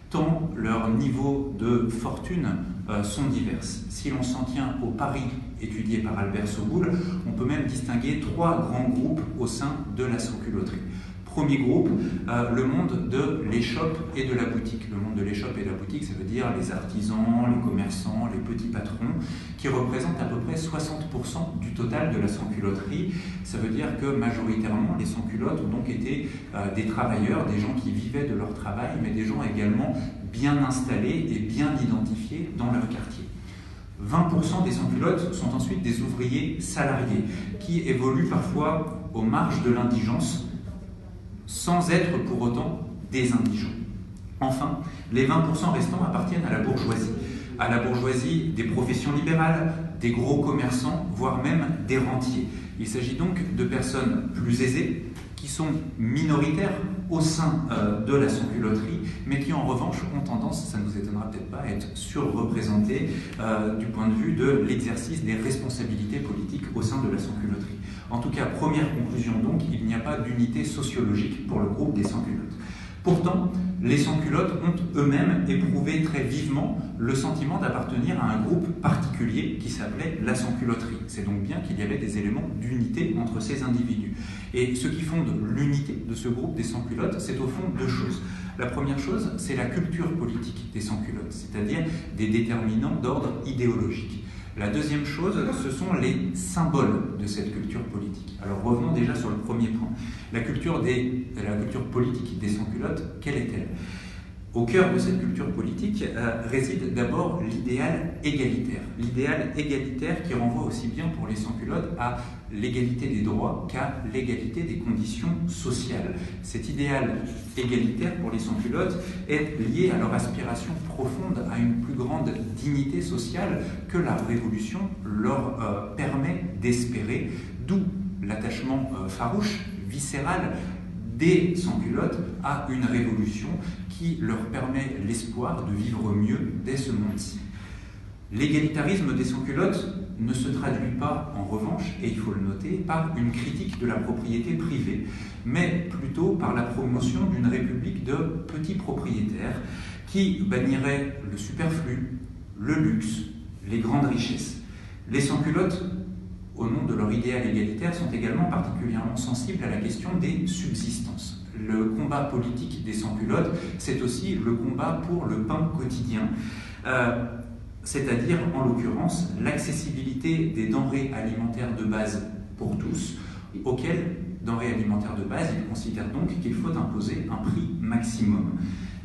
[SPEAKER 3] tant leurs niveaux de fortune sont divers. Si l'on s'en tient au Paris étudié par Albert Soboul, on peut même distinguer 3 grands groupes au sein de la sans-culotterie. Premier groupe, le monde de l'échoppe et de la boutique. Le monde de l'échoppe et de la boutique, ça veut dire les artisans, les commerçants, les petits patrons, qui représentent à peu près 60% du total de la sans-culotterie. Ça veut dire que majoritairement, les sans-culottes ont donc été des travailleurs, des gens qui vivaient de leur travail, mais des gens également bien installés et bien identifiés dans leur quartier. 20% des sans-culottes sont ensuite des ouvriers salariés, qui évoluent parfois aux marges de l'indigence, sans être pour autant des indigents. Enfin, les 20% restants appartiennent à la bourgeoisie des professions libérales, des gros commerçants, voire même des rentiers. Il s'agit donc de personnes plus aisées, qui sont minoritaires au sein de la sans-culotterie, mais qui en revanche ont tendance, ça ne vous étonnera peut-être pas, à être surreprésentées du point de vue de l'exercice des responsabilités politiques au sein de la sans-culotterie. En tout cas, première conclusion donc, il n'y a pas d'unité sociologique pour le groupe des sans-culottes. Pourtant, les sans-culottes ont eux-mêmes éprouvé très vivement le sentiment d'appartenir à un groupe particulier qui s'appelait la sans-culotterie. C'est donc bien qu'il y avait des éléments d'unité entre ces individus. Et ce qui fonde l'unité de ce groupe des sans-culottes, c'est au fond 2 choses. La première chose, c'est la culture politique des sans-culottes, c'est-à-dire des déterminants d'ordre idéologique. La deuxième chose, ce sont les symboles de cette culture politique. Alors revenons déjà sur le premier point. La culture politique des sans-culottes, quelle est-elle? Au cœur de cette culture politique réside d'abord l'idéal égalitaire. L'idéal égalitaire qui renvoie aussi bien pour les sans-culottes à l'égalité des droits qu'à l'égalité des conditions sociales. Cet idéal égalitaire pour les sans-culottes est lié à leur aspiration profonde à une plus grande dignité sociale que la Révolution leur permet d'espérer, d'où l'attachement farouche, viscéral, des sans-culottes à une révolution qui leur permet l'espoir de vivre mieux dès ce monde-ci. L'égalitarisme des sans-culottes ne se traduit pas, en revanche, et il faut le noter, par une critique de la propriété privée, mais plutôt par la promotion d'une république de petits propriétaires qui bannirait le superflu, le luxe, les grandes richesses. Les sans-culottes, au nom de leur idéal égalitaire, sont également particulièrement sensibles à la question des subsistances.
[SPEAKER 4] Le combat politique des sans-culottes, c'est aussi le combat pour le pain quotidien, c'est-à-dire, en l'occurrence, l'accessibilité des denrées alimentaires de base pour tous, auxquelles denrées alimentaires de base, ils considèrent donc qu'il faut imposer un prix maximum.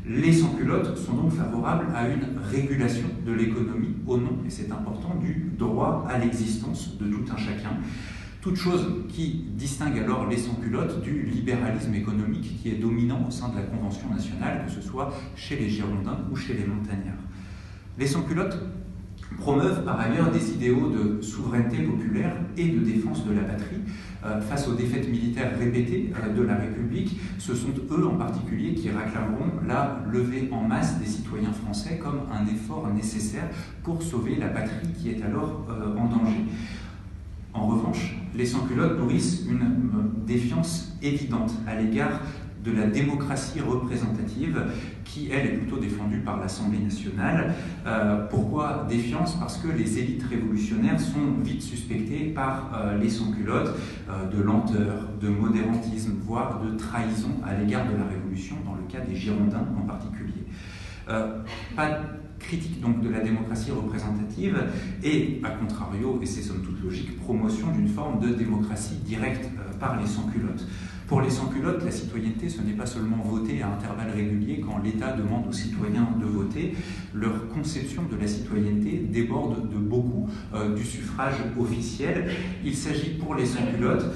[SPEAKER 4] Les sans-culottes sont donc favorables à une régulation de l'économie au nom, et c'est important, du droit à l'existence de tout un chacun. Toute chose qui distingue alors les sans-culottes du libéralisme économique qui est dominant au sein de la Convention nationale, que ce soit chez les Girondins ou chez les montagnards. Les sans-culottes promeuvent par ailleurs des idéaux de souveraineté populaire et de défense de la patrie. Face aux défaites militaires répétées de la République, ce sont eux en particulier qui réclameront la levée en masse des citoyens français comme un effort nécessaire pour sauver la patrie qui est alors en danger. En revanche, les sans-culottes nourrissent une défiance évidente à l'égard de la démocratie représentative qui, elle, est plutôt défendue par l'Assemblée nationale. Pourquoi défiance? Parce que les élites révolutionnaires sont vite suspectées par les sans-culottes de lenteur, de modérantisme, voire de trahison à l'égard de la Révolution, dans le cas des Girondins en particulier. Pas critique donc de la démocratie représentative et, à contrario, et c'est somme toute logique, promotion d'une forme de démocratie directe par les sans-culottes. Pour les sans-culottes, la citoyenneté, ce n'est pas seulement voter à intervalles réguliers quand l'État demande aux citoyens de voter. Leur conception de la citoyenneté déborde de beaucoup du suffrage officiel. Il s'agit pour les sans-culottes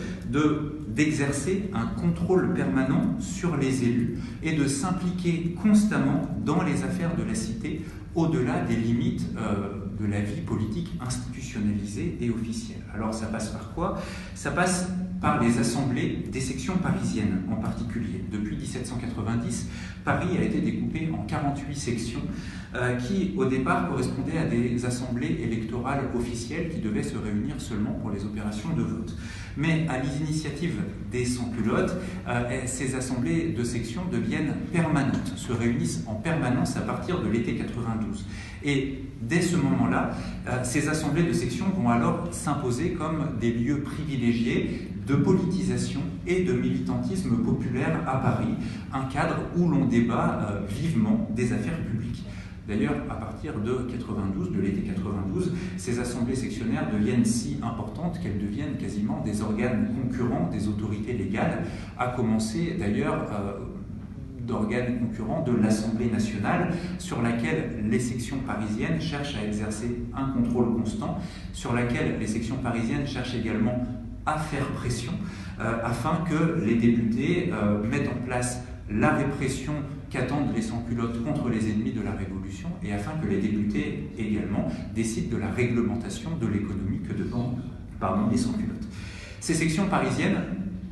[SPEAKER 4] d'exercer un contrôle permanent sur les élus et de s'impliquer constamment dans les affaires de la cité au-delà des limites de la vie politique institutionnalisée et officielle. Alors ça passe par quoi? Ça passe par les assemblées des sections parisiennes en particulier. Depuis 1790, Paris a été découpé en 48 sections qui, au départ, correspondaient à des assemblées électorales officielles qui devaient se réunir seulement pour les opérations de vote. Mais à l'initiative des sans-culottes, ces assemblées de sections deviennent permanentes, se réunissent en permanence à partir de l'été 92. Et dès ce moment-là, ces assemblées de sections vont alors s'imposer comme des lieux privilégiés de politisation et de militantisme populaire à Paris, un cadre où l'on débat vivement des affaires publiques. D'ailleurs, à partir de 92, de l'été 92, ces assemblées sectionnaires deviennent si importantes qu'elles deviennent quasiment des organes concurrents des autorités légales, à commencer d'ailleurs d'organes concurrents de l'Assemblée nationale, sur laquelle les sections parisiennes cherchent à exercer un contrôle constant, sur laquelle les sections parisiennes cherchent également à faire pression, afin que les députés mettent en place la répression qu'attendent les sans-culottes contre les ennemis de la Révolution, et afin que les députés également décident de la réglementation de l'économie que demandent les sans-culottes. Ces sections parisiennes,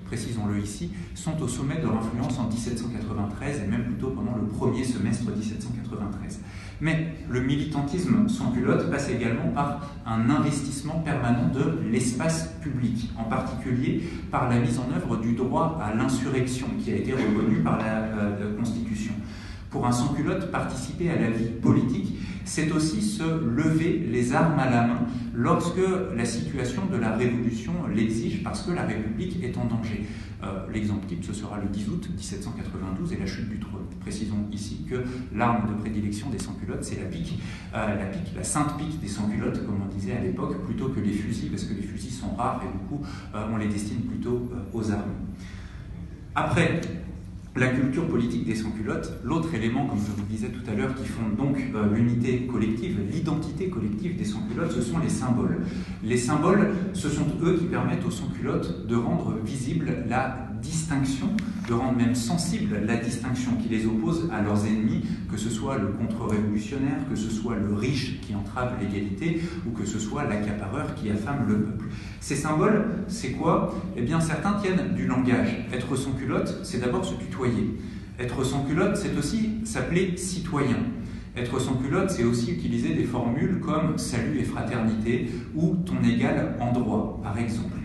[SPEAKER 4] précisons-le ici, sont au sommet de leur influence en 1793 et même plutôt pendant le premier semestre 1793. Mais le militantisme sans culotte passe également par un investissement permanent de l'espace public, en particulier par la mise en œuvre du droit à l'insurrection qui a été reconnu par la Constitution. Pour un sans-culotte, participer à la vie politique, c'est aussi se lever les armes à la main lorsque la situation de la Révolution l'exige, parce que la République est en danger. L'exemple type, ce sera le 10 août 1792 et la chute du trône. Précisons ici que l'arme de prédilection des sans-culottes, c'est la pique, la sainte pique des sans-culottes, comme on disait à l'époque, plutôt que les fusils, parce que les fusils sont rares et du coup, on les destine plutôt aux armées. Après la culture politique des sans-culottes, l'autre élément, comme je vous disais tout à l'heure, qui fonde donc l'unité collective, l'identité collective des sans-culottes, ce sont les symboles. Les symboles, ce sont eux qui permettent aux sans-culottes de rendre visible la distinction, de rendre même sensible la distinction qui les oppose à leurs ennemis, que ce soit le contre-révolutionnaire, que ce soit le riche qui entrave l'égalité, ou que ce soit l'accapareur qui affame le peuple. Ces symboles, c'est quoi? Eh bien, certains tiennent du langage. Être sans culotte, c'est d'abord se tutoyer. Être sans culotte, c'est aussi s'appeler citoyen. Être sans culotte, c'est aussi utiliser des formules comme salut et fraternité ou ton égal en droit, par exemple.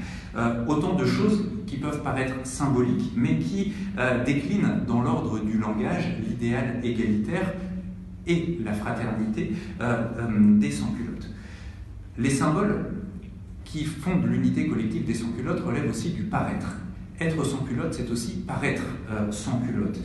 [SPEAKER 4] Autant de choses qui peuvent paraître symboliques, mais qui déclinent dans l'ordre du langage l'idéal égalitaire et la fraternité des sans-culottes. Les symboles qui fondent l'unité collective des sans-culottes relèvent aussi du paraître. Être sans culotte, c'est aussi paraître sans culotte,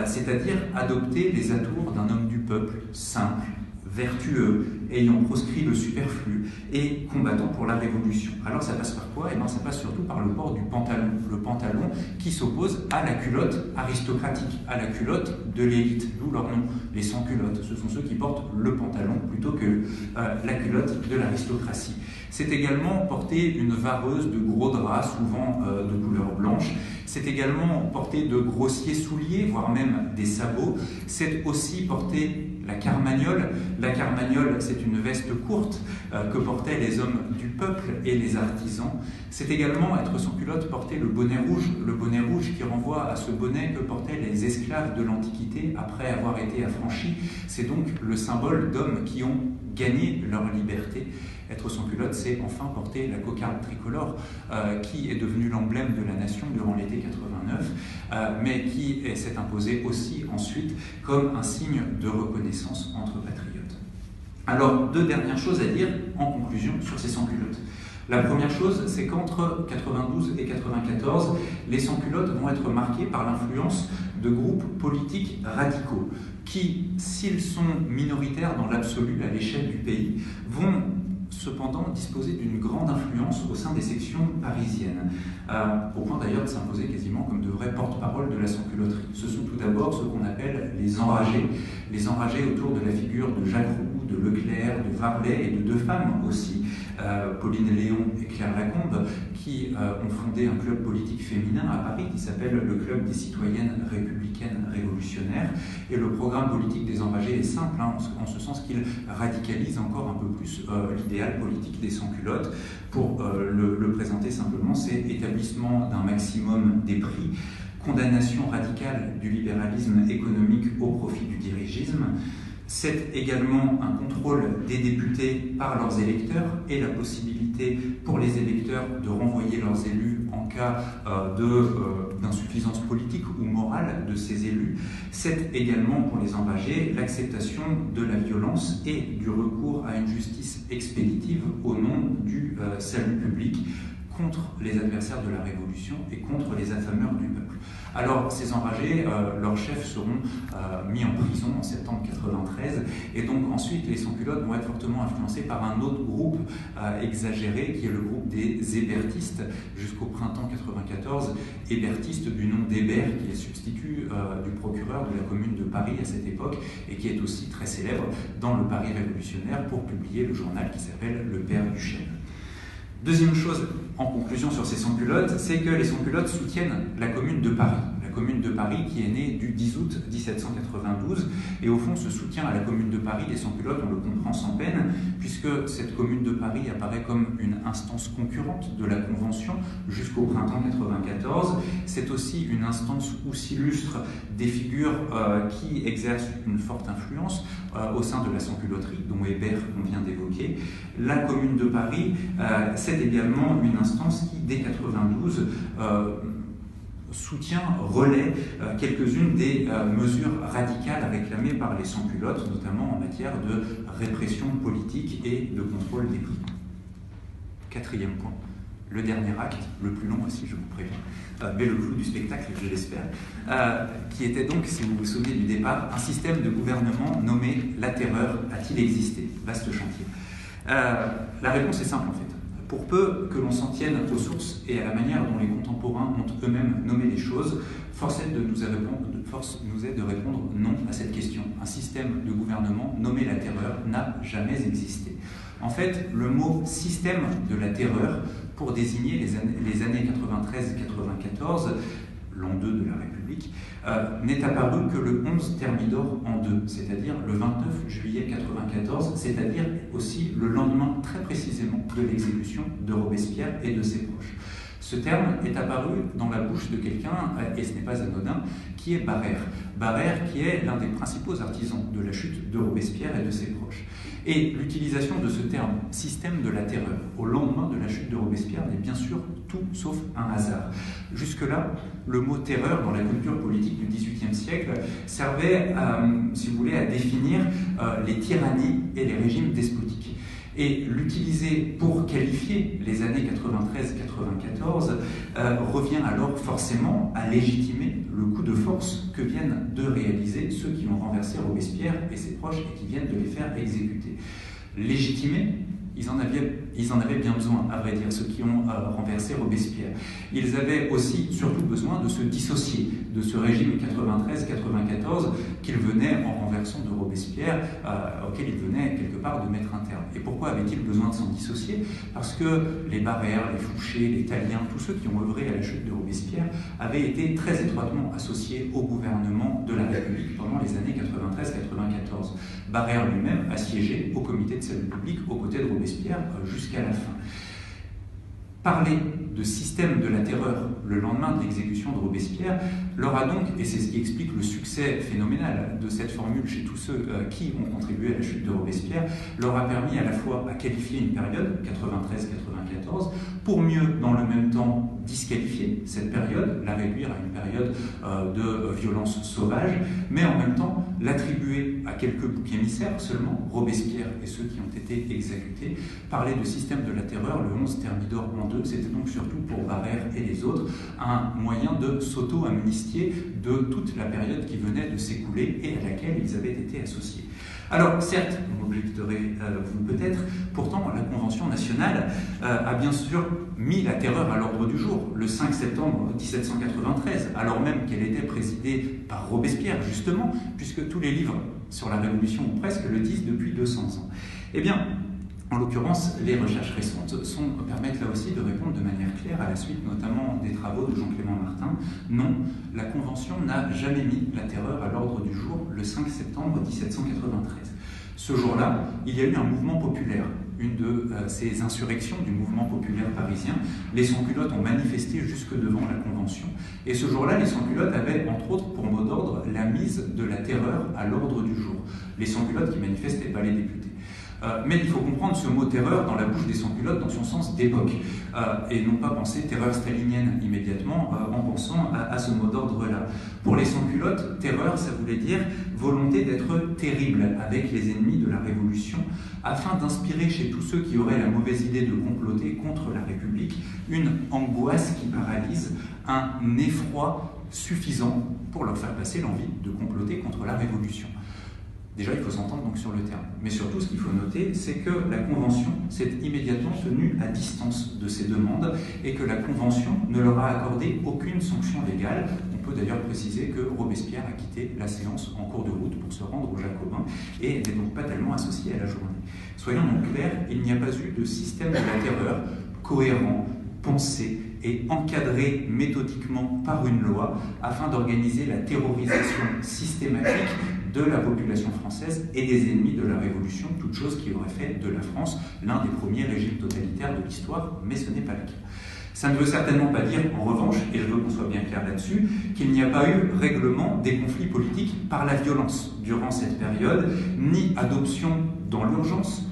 [SPEAKER 4] c'est-à-dire adopter les atours d'un homme du peuple, simple, vertueux, ayant proscrit le superflu et combattant pour la révolution. Alors ça passe par quoi? Eh bien ça passe surtout par le port du pantalon. Le pantalon qui s'oppose à la culotte aristocratique, à la culotte de l'élite, d'où leur nom, les sans-culottes. Ce sont ceux qui portent le pantalon plutôt que la culotte de l'aristocratie. C'est également porter une vareuse de gros draps, souvent de couleur blanche. C'est également porter de grossiers souliers, voire même des sabots. C'est aussi porter la carmagnole. La carmagnole, c'est une veste courte que portaient les hommes du peuple et les artisans. C'est également être sans culotte, porter le bonnet rouge qui renvoie à ce bonnet que portaient les esclaves de l'Antiquité après avoir été affranchis. C'est donc le symbole d'hommes qui ont gagné leur liberté. Être sans culotte, c'est enfin porter la cocarde tricolore, qui est devenue l'emblème de la nation durant l'été 89, mais qui s'est imposée aussi ensuite comme un signe de reconnaissance entre patriotes. Alors, deux dernières choses à dire en conclusion sur ces sans-culottes. La première chose, c'est qu'entre 92 et 94, les sans-culottes vont être marqués par l'influence de groupes politiques radicaux qui, s'ils sont minoritaires dans l'absolu à l'échelle du pays, vont cependant disposer d'une grande influence au sein des sections parisiennes, au point d'ailleurs de s'imposer quasiment comme de vrais porte-parole de la sans-culotterie. Ce sont tout d'abord ce qu'on appelle les enragés autour de la figure de Jacques Roux, de Leclerc, de Varlet et de deux femmes aussi, Pauline Léon et Claire Lacombe, qui ont fondé un club politique féminin à Paris qui s'appelle le Club des citoyennes républicaines révolutionnaires. Et le programme politique des enragés est simple, en ce sens qu'il radicalise encore un peu plus l'idéal politique des sans-culottes. Pour le présenter simplement, c'est établissement d'un maximum des prix, condamnation radicale du libéralisme économique au profit du dirigisme. C'est également un contrôle des députés par leurs électeurs et la possibilité pour les électeurs de renvoyer leurs élus en cas d'insuffisance politique ou morale de ces élus. C'est également pour les enragés l'acceptation de la violence et du recours à une justice expéditive au nom du salut public contre les adversaires de la Révolution et contre les affameurs du peuple. Alors, ces enragés, leurs chefs seront mis en prison en septembre 93, et donc ensuite les sans-culottes vont être fortement influencés par un autre groupe exagéré, qui est le groupe des hébertistes, jusqu'au printemps 94, hébertistes du nom d'Hébert, qui est substitut du procureur de la commune de Paris à cette époque, et qui est aussi très célèbre dans le Paris révolutionnaire pour publier le journal qui s'appelle Le Père Duchesne. Deuxième chose, en conclusion sur ces sans-culottes, c'est que les sans-culottes soutiennent la Commune de Paris. La Commune de Paris qui est née du 10 août 1792. Et au fond, ce soutien à la Commune de Paris des sans-culottes, on le comprend sans peine, puisque cette Commune de Paris apparaît comme une instance concurrente de la Convention jusqu'au printemps 94. C'est aussi une instance où s'illustrent des figures qui exercent une forte influence au sein de la sans-culotterie, dont Hébert qu'on vient d'évoquer. La Commune de Paris, c'est également une instance qui, dès 92, relaie quelques-unes des mesures radicales réclamées par les sans-culottes, notamment en matière de répression politique et de contrôle des prix. Quatrième point, le dernier acte, le plus long aussi, je vous préviens, mais le clou du spectacle, je l'espère, qui était donc, si vous vous souvenez du départ, un système de gouvernement nommé la terreur a-t-il existé? Vaste chantier. La réponse est simple en fait. Pour peu que l'on s'en tienne aux sources et à la manière dont les contemporains ont eux-mêmes nommé les choses, force nous est de répondre non à cette question. Un système de gouvernement nommé la terreur n'a jamais existé. En fait, le mot « système de la terreur » pour désigner les années 93 et 94, l'an 2 de la République, n'est apparu que le 11 Thermidor en 2, c'est-à-dire le 29 juillet 94, c'est-à-dire aussi le lendemain très précisément de l'exécution de Robespierre et de ses proches. Ce terme est apparu dans la bouche de quelqu'un, et ce n'est pas anodin, qui est Barère. Barère qui est l'un des principaux artisans de la chute de Robespierre et de ses proches. Et l'utilisation de ce terme « système de la terreur » au lendemain de la chute de Robespierre n'est bien sûr tout sauf un hasard. Jusque-là, le mot « terreur » dans la culture politique du XVIIIe siècle servait, si vous voulez, à définir les tyrannies et les régimes despotiques. Et l'utiliser pour qualifier qualifier les années 93-94 revient alors forcément à légitimer le coup de force que viennent de réaliser ceux qui ont renversé Robespierre et ses proches et qui viennent de les faire exécuter. Légitimer, ils en avaient bien besoin, à vrai dire, ceux qui ont renversé Robespierre. Ils avaient aussi surtout besoin de se dissocier de ce régime 93-94 qu'ils venaient, en renversant de Robespierre, auquel ils venaient quelque part de mettre un terme. Et pourquoi avaient-ils besoin de s'en dissocier? Parce que les Barrère, les Fouché, les Tallien, tous ceux qui ont œuvré à la chute de Robespierre avaient été très étroitement associés au gouvernement de la République pendant les années 93-94. Barrère lui-même a siégé au comité de salut public aux côtés de Robespierre jusqu'à la fin. Parler de système de la terreur le lendemain de l'exécution de Robespierre leur a donc, et c'est ce qui explique le succès phénoménal de cette formule chez tous ceux qui ont contribué à la chute de Robespierre, leur a permis à la fois à qualifier une période, 93-94, pour mieux, dans le même temps, disqualifier cette période, la réduire à une période de violence sauvage, mais en même temps l'attribuer à quelques boucs émissaires seulement, Robespierre et ceux qui ont été exécutés. Parler de système de la terreur, le 11 Thermidor en deux, c'était donc surtout pour Barrère et les autres un moyen de s'auto-amnistier de toute la période qui venait de s'écouler et à laquelle ils avaient été associés. Alors, certes, vous m'objecterez vous peut-être, pourtant la Convention nationale a bien sûr mis la terreur à l'ordre du jour, le 5 septembre 1793, alors même qu'elle était présidée par Robespierre, justement, puisque tous les livres sur la Révolution, ou presque, le disent depuis 200 ans. Eh bien, en l'occurrence, les recherches récentes permettent là aussi de répondre de manière claire à la suite notamment des travaux de Jean-Clément Martin. Non, la Convention n'a jamais mis la terreur à l'ordre du jour le 5 septembre 1793. Ce jour-là, il y a eu un mouvement populaire, une de ces insurrections du mouvement populaire parisien. Les sans-culottes ont manifesté jusque devant la Convention. Et ce jour-là, les sans-culottes avaient, entre autres, pour mot d'ordre, la mise de la terreur à l'ordre du jour. Les sans-culottes qui manifestaient, pas les députés. Mais il faut comprendre ce mot terreur dans la bouche des sans-culottes dans son sens d'époque, et non pas penser terreur stalinienne immédiatement en pensant à ce mot d'ordre-là. Pour les sans-culottes, terreur, ça voulait dire volonté d'être terrible avec les ennemis de la Révolution, afin d'inspirer chez tous ceux qui auraient la mauvaise idée de comploter contre la République une angoisse qui paralyse, un effroi suffisant pour leur faire passer l'envie de comploter contre la Révolution. Déjà, il faut s'entendre donc sur le terme. Mais surtout, ce qu'il faut noter, c'est que la Convention s'est immédiatement tenue à distance de ces demandes et que la Convention ne leur a accordé aucune sanction légale. On peut d'ailleurs préciser que Robespierre a quitté la séance en cours de route pour se rendre aux Jacobins et n'est donc pas tellement associé à la journée. Soyons donc clairs, il n'y a pas eu de système de la terreur cohérent, pensé et encadré méthodiquement par une loi afin d'organiser la terrorisation systématique de la population française et des ennemis de la Révolution, toute chose qui aurait fait de la France l'un des premiers régimes totalitaires de l'histoire, mais ce n'est pas le cas. Ça ne veut certainement pas dire, en revanche, et je veux qu'on soit bien clair là-dessus, qu'il n'y a pas eu règlement des conflits politiques par la violence durant cette période, ni adoption dans l'urgence,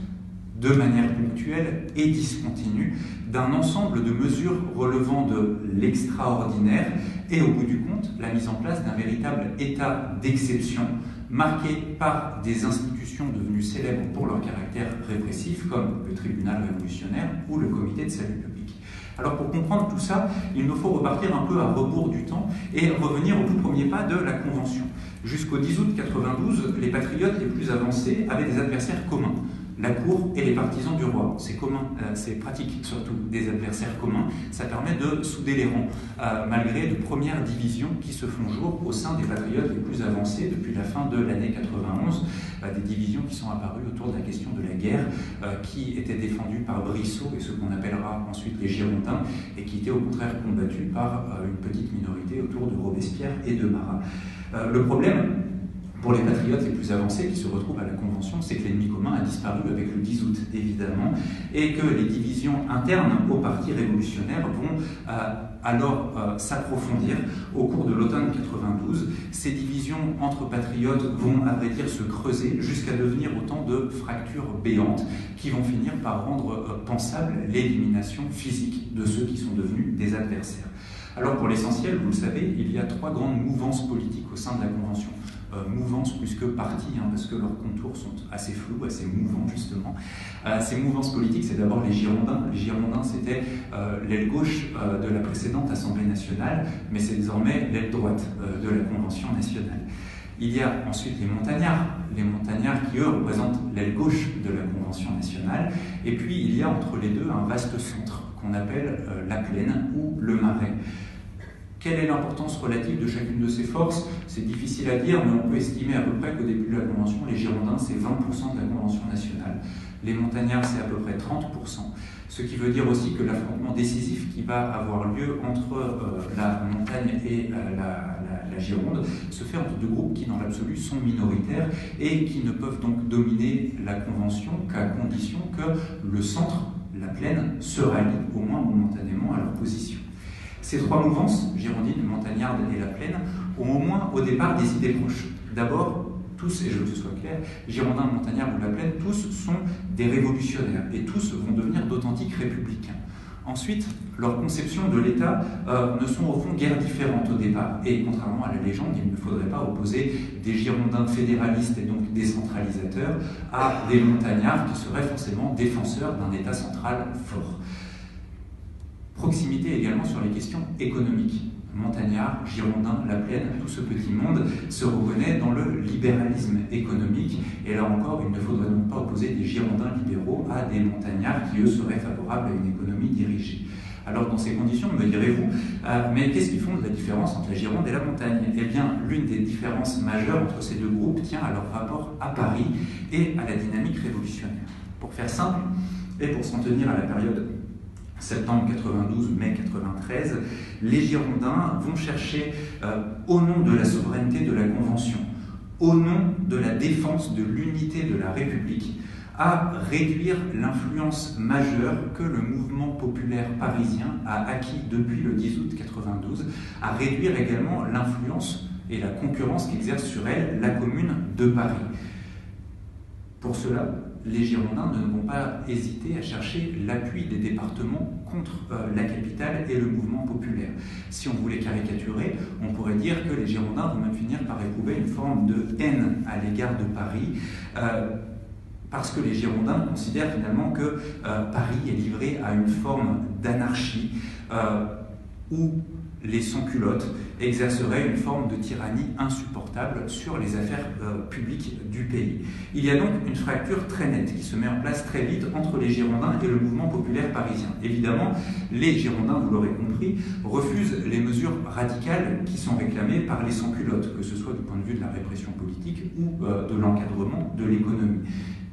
[SPEAKER 4] de manière ponctuelle et discontinue, d'un ensemble de mesures relevant de l'extraordinaire et, au bout du compte, la mise en place d'un véritable état d'exception marqué par des institutions devenues célèbres pour leur caractère répressif, comme le tribunal révolutionnaire ou le comité de salut public. Alors pour comprendre tout ça, il nous faut repartir un peu à rebours du temps et revenir au tout premier pas de la Convention. Jusqu'au 10 août 92, les patriotes les plus avancés avaient des adversaires communs. La cour et les partisans du roi. C'est commun, c'est pratique surtout, des adversaires communs. Ça permet de souder les rangs, malgré de premières divisions qui se font jour au sein des patriotes les plus avancés depuis la fin de l'année 91, des divisions qui sont apparues autour de la question de la guerre, qui étaient défendues par Brissot et ce qu'on appellera ensuite les Girondins, et qui étaient au contraire combattues par une petite minorité autour de Robespierre et de Marat. Le problème, pour les patriotes les plus avancés qui se retrouvent à la Convention, c'est que l'ennemi commun a disparu avec le 10 août, évidemment, et que les divisions internes au parti révolutionnaire vont alors s'approfondir au cours de l'automne 92. Ces divisions entre patriotes vont, à vrai dire, se creuser jusqu'à devenir autant de fractures béantes qui vont finir par rendre pensable l'élimination physique de ceux qui sont devenus des adversaires. Alors pour l'essentiel, vous le savez, il y a 3 grandes mouvances politiques au sein de la Convention. Mouvance plus que parti, parce que leurs contours sont assez flous, assez mouvants justement. Ces mouvances politiques, c'est d'abord les Girondins. Les Girondins, c'était l'aile gauche de la précédente Assemblée nationale, mais c'est désormais l'aile droite de la Convention nationale. Il y a ensuite les montagnards qui, eux, représentent l'aile gauche de la Convention nationale. Et puis, il y a entre les deux un vaste centre qu'on appelle la plaine ou le marais. Quelle est l'importance relative de chacune de ces forces? C'est difficile à dire, mais on peut estimer à peu près qu'au début de la Convention, les Girondins, c'est 20% de la Convention nationale. Les montagnards, c'est à peu près 30%. Ce qui veut dire aussi que l'affrontement décisif qui va avoir lieu entre la montagne et la Gironde se fait entre 2 groupes qui, dans l'absolu, sont minoritaires et qui ne peuvent donc dominer la Convention qu'à condition que le centre, la plaine, se rallie au moins momentanément à leur position. Ces 3 mouvances, girondine, montagnarde et la plaine, ont au moins au départ des idées proches. D'abord, tous, et je veux que ce soit clair, Girondins, montagnards ou la plaine, tous sont des révolutionnaires et tous vont devenir d'authentiques républicains. Ensuite, leurs conceptions de l'État ne sont au fond guère différentes au départ. Et contrairement à la légende, il ne faudrait pas opposer des Girondins fédéralistes et donc décentralisateurs à des montagnards qui seraient forcément défenseurs d'un État central fort. Proximité également sur les questions économiques. Montagnards, Girondins, la plaine, tout ce petit monde se reconnaît dans le libéralisme économique. Et là encore, il ne faudrait donc pas opposer des Girondins libéraux à des montagnards qui, eux, seraient favorables à une économie dirigée. Alors, dans ces conditions, me direz-vous, mais qu'est-ce qui fonde la différence entre la Gironde et la montagne? Eh bien, l'une des différences majeures entre ces 2 groupes tient à leur rapport à Paris et à la dynamique révolutionnaire. Pour faire simple, et pour s'en tenir à la période septembre 92, mai 93, les Girondins vont chercher, au nom de la souveraineté de la Convention, au nom de la défense de l'unité de la République, à réduire l'influence majeure que le mouvement populaire parisien a acquis depuis le 10 août 92, à réduire également l'influence et la concurrence qu'exerce sur elle la Commune de Paris. Pour cela, les Girondins ne vont pas hésiter à chercher l'appui des départements contre la capitale et le mouvement populaire. Si on voulait caricaturer, on pourrait dire que les Girondins vont même finir par éprouver une forme de haine à l'égard de Paris, parce que les Girondins considèrent finalement que Paris est livré à une forme d'anarchie où les sans-culottes exerceraient une forme de tyrannie insupportable sur les affaires publiques du pays. Il y a donc une fracture très nette qui se met en place très vite entre les Girondins et le mouvement populaire parisien. Évidemment, les Girondins, vous l'aurez compris, refusent les mesures radicales qui sont réclamées par les sans-culottes, que ce soit du point de vue de la répression politique ou de l'encadrement de l'économie.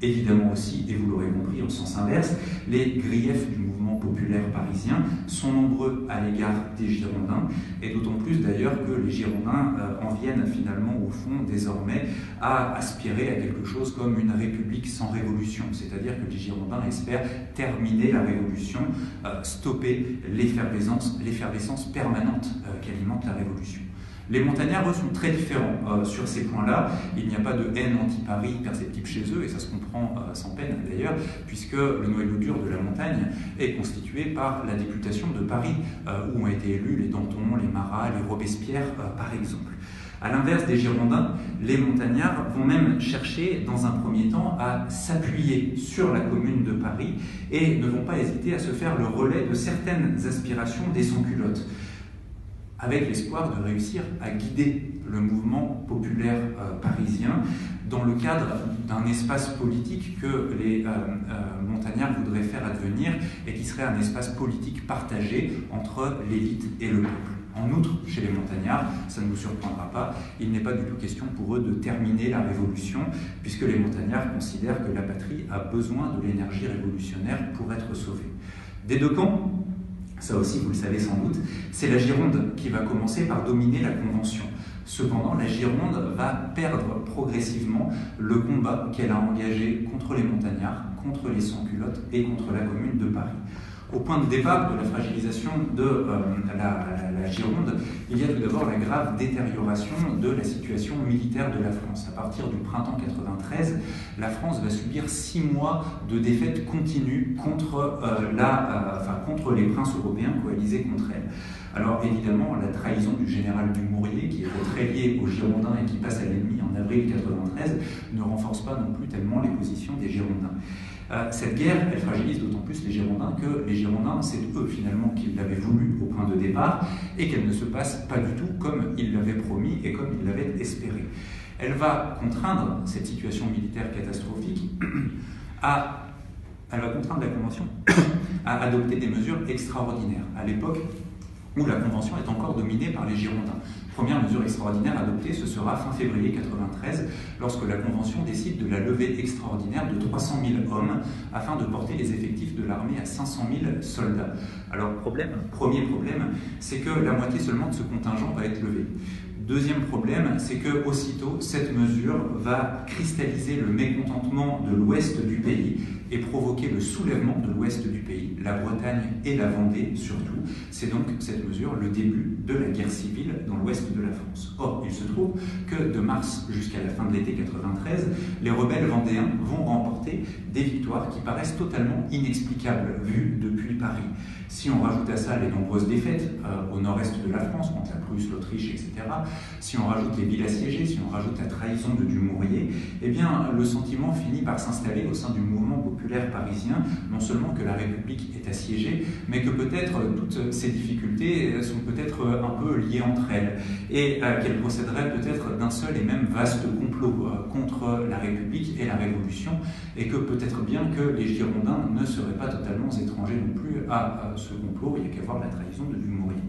[SPEAKER 4] Évidemment aussi, et vous l'aurez compris en sens inverse, les griefs du mouvement populaire parisien sont nombreux à l'égard des Girondins, et d'autant plus d'ailleurs que les Girondins en viennent finalement au fond désormais à aspirer à quelque chose comme une république sans révolution, c'est-à-dire que les Girondins espèrent terminer la révolution, stopper l'effervescence permanente qu'alimente la révolution. Les montagnards, eux, sont très différents sur ces points-là. Il n'y a pas de haine anti-Paris perceptible chez eux, et ça se comprend sans peine d'ailleurs, puisque le noyau dur de la montagne est constitué par la députation de Paris, où ont été élus les Danton, les Marat, les Robespierre, par exemple. À l'inverse des Girondins, les montagnards vont même chercher, dans un premier temps, à s'appuyer sur la Commune de Paris et ne vont pas hésiter à se faire le relais de certaines aspirations des sans-culottes, avec l'espoir de réussir à guider le mouvement populaire parisien dans le cadre d'un espace politique que les montagnards voudraient faire advenir et qui serait un espace politique partagé entre l'élite et le peuple. En outre, chez les montagnards, ça ne vous surprendra pas, il n'est pas du tout question pour eux de terminer la révolution, puisque les montagnards considèrent que la patrie a besoin de l'énergie révolutionnaire pour être sauvée. Des 2 camps, ça aussi vous le savez sans doute, c'est la Gironde qui va commencer par dominer la Convention. Cependant, la Gironde va perdre progressivement le combat qu'elle a engagé contre les montagnards, contre les sans-culottes et contre la Commune de Paris. Au point de départ de la fragilisation de la Gironde, il y a tout d'abord la grave détérioration de la situation militaire de la France. À partir du printemps 93, la France va subir 6 mois de défaites continues contre les princes européens coalisés contre elle. Alors évidemment, la trahison du général Dumouriez, qui était très lié aux Girondins et qui passe à l'ennemi en avril 93, ne renforce pas non plus tellement les positions des Girondins. Cette guerre, elle fragilise d'autant plus les Girondins que les Girondins, c'est eux finalement qui l'avaient voulu au point de départ et qu'elle ne se passe pas du tout comme ils l'avaient promis et comme ils l'avaient espéré. Elle va contraindre cette situation militaire catastrophique elle va contraindre la Convention à adopter des mesures extraordinaires. À l'époque où la Convention est encore dominée par les Girondins. Première mesure extraordinaire adoptée, ce sera fin février 1993, lorsque la Convention décide de la levée extraordinaire de 300 000 hommes afin de porter les effectifs de l'armée à 500 000 soldats. Alors, premier problème, c'est que la moitié seulement de ce contingent va être levé. Deuxième problème, c'est que aussitôt, cette mesure va cristalliser le mécontentement de l'ouest du pays et provoquer le soulèvement de l'ouest du pays, la Bretagne et la Vendée surtout. C'est donc cette mesure le début de la guerre civile dans l'ouest de la France. Or, il se trouve que de mars jusqu'à la fin de l'été 93, les rebelles vendéens vont remporter des victoires qui paraissent totalement inexplicables vues depuis Paris. Si on rajoute à ça les nombreuses défaites au nord-est de la France, contre la Prusse, l'Autriche, etc., si on rajoute les villes assiégées, si on rajoute la trahison de Dumouriez, eh bien, le sentiment finit par s'installer au sein du mouvement populaire parisien, non seulement que la République est assiégée, mais que peut-être toutes ces difficultés sont peut-être un peu liées entre elles, et qu'elles procéderaient peut-être d'un seul et même vaste complot contre la République et la Révolution, et que peut-être bien que les Girondins ne seraient pas totalement étrangers non plus à ce complot, il n'y a qu'à voir la trahison de Dumouriez.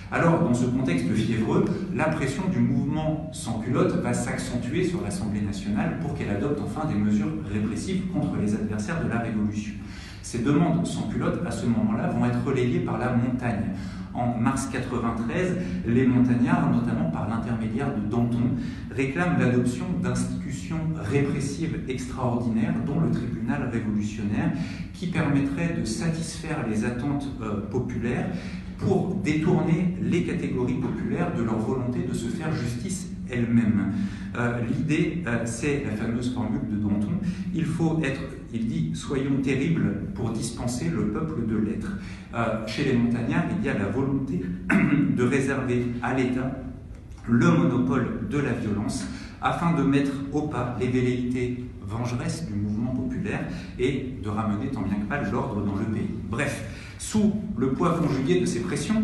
[SPEAKER 4] Alors, dans ce contexte fiévreux, la pression du mouvement sans culotte va s'accentuer sur l'Assemblée nationale pour qu'elle adopte enfin des mesures répressives contre les adversaires de la Révolution. Ces demandes sans culotte, à ce moment-là, vont être relayées par la montagne. En mars 93, les montagnards, notamment par l'intermédiaire de Danton, réclament l'adoption d'institutions répressives extraordinaires, dont le tribunal révolutionnaire, qui permettrait de satisfaire les attentes populaires pour détourner les catégories populaires de leur volonté de se faire justice elles-mêmes. L'idée, c'est la fameuse formule de Danton, il dit « soyons terribles pour dispenser le peuple de l'être ». Chez les montagnards, il y a la volonté de réserver à l'État le monopole de la violence afin de mettre au pas les velléités vengeresses du mouvement populaire et de ramener tant bien que mal l'ordre dans le pays. Bref, sous le poids conjugué de ces pressions,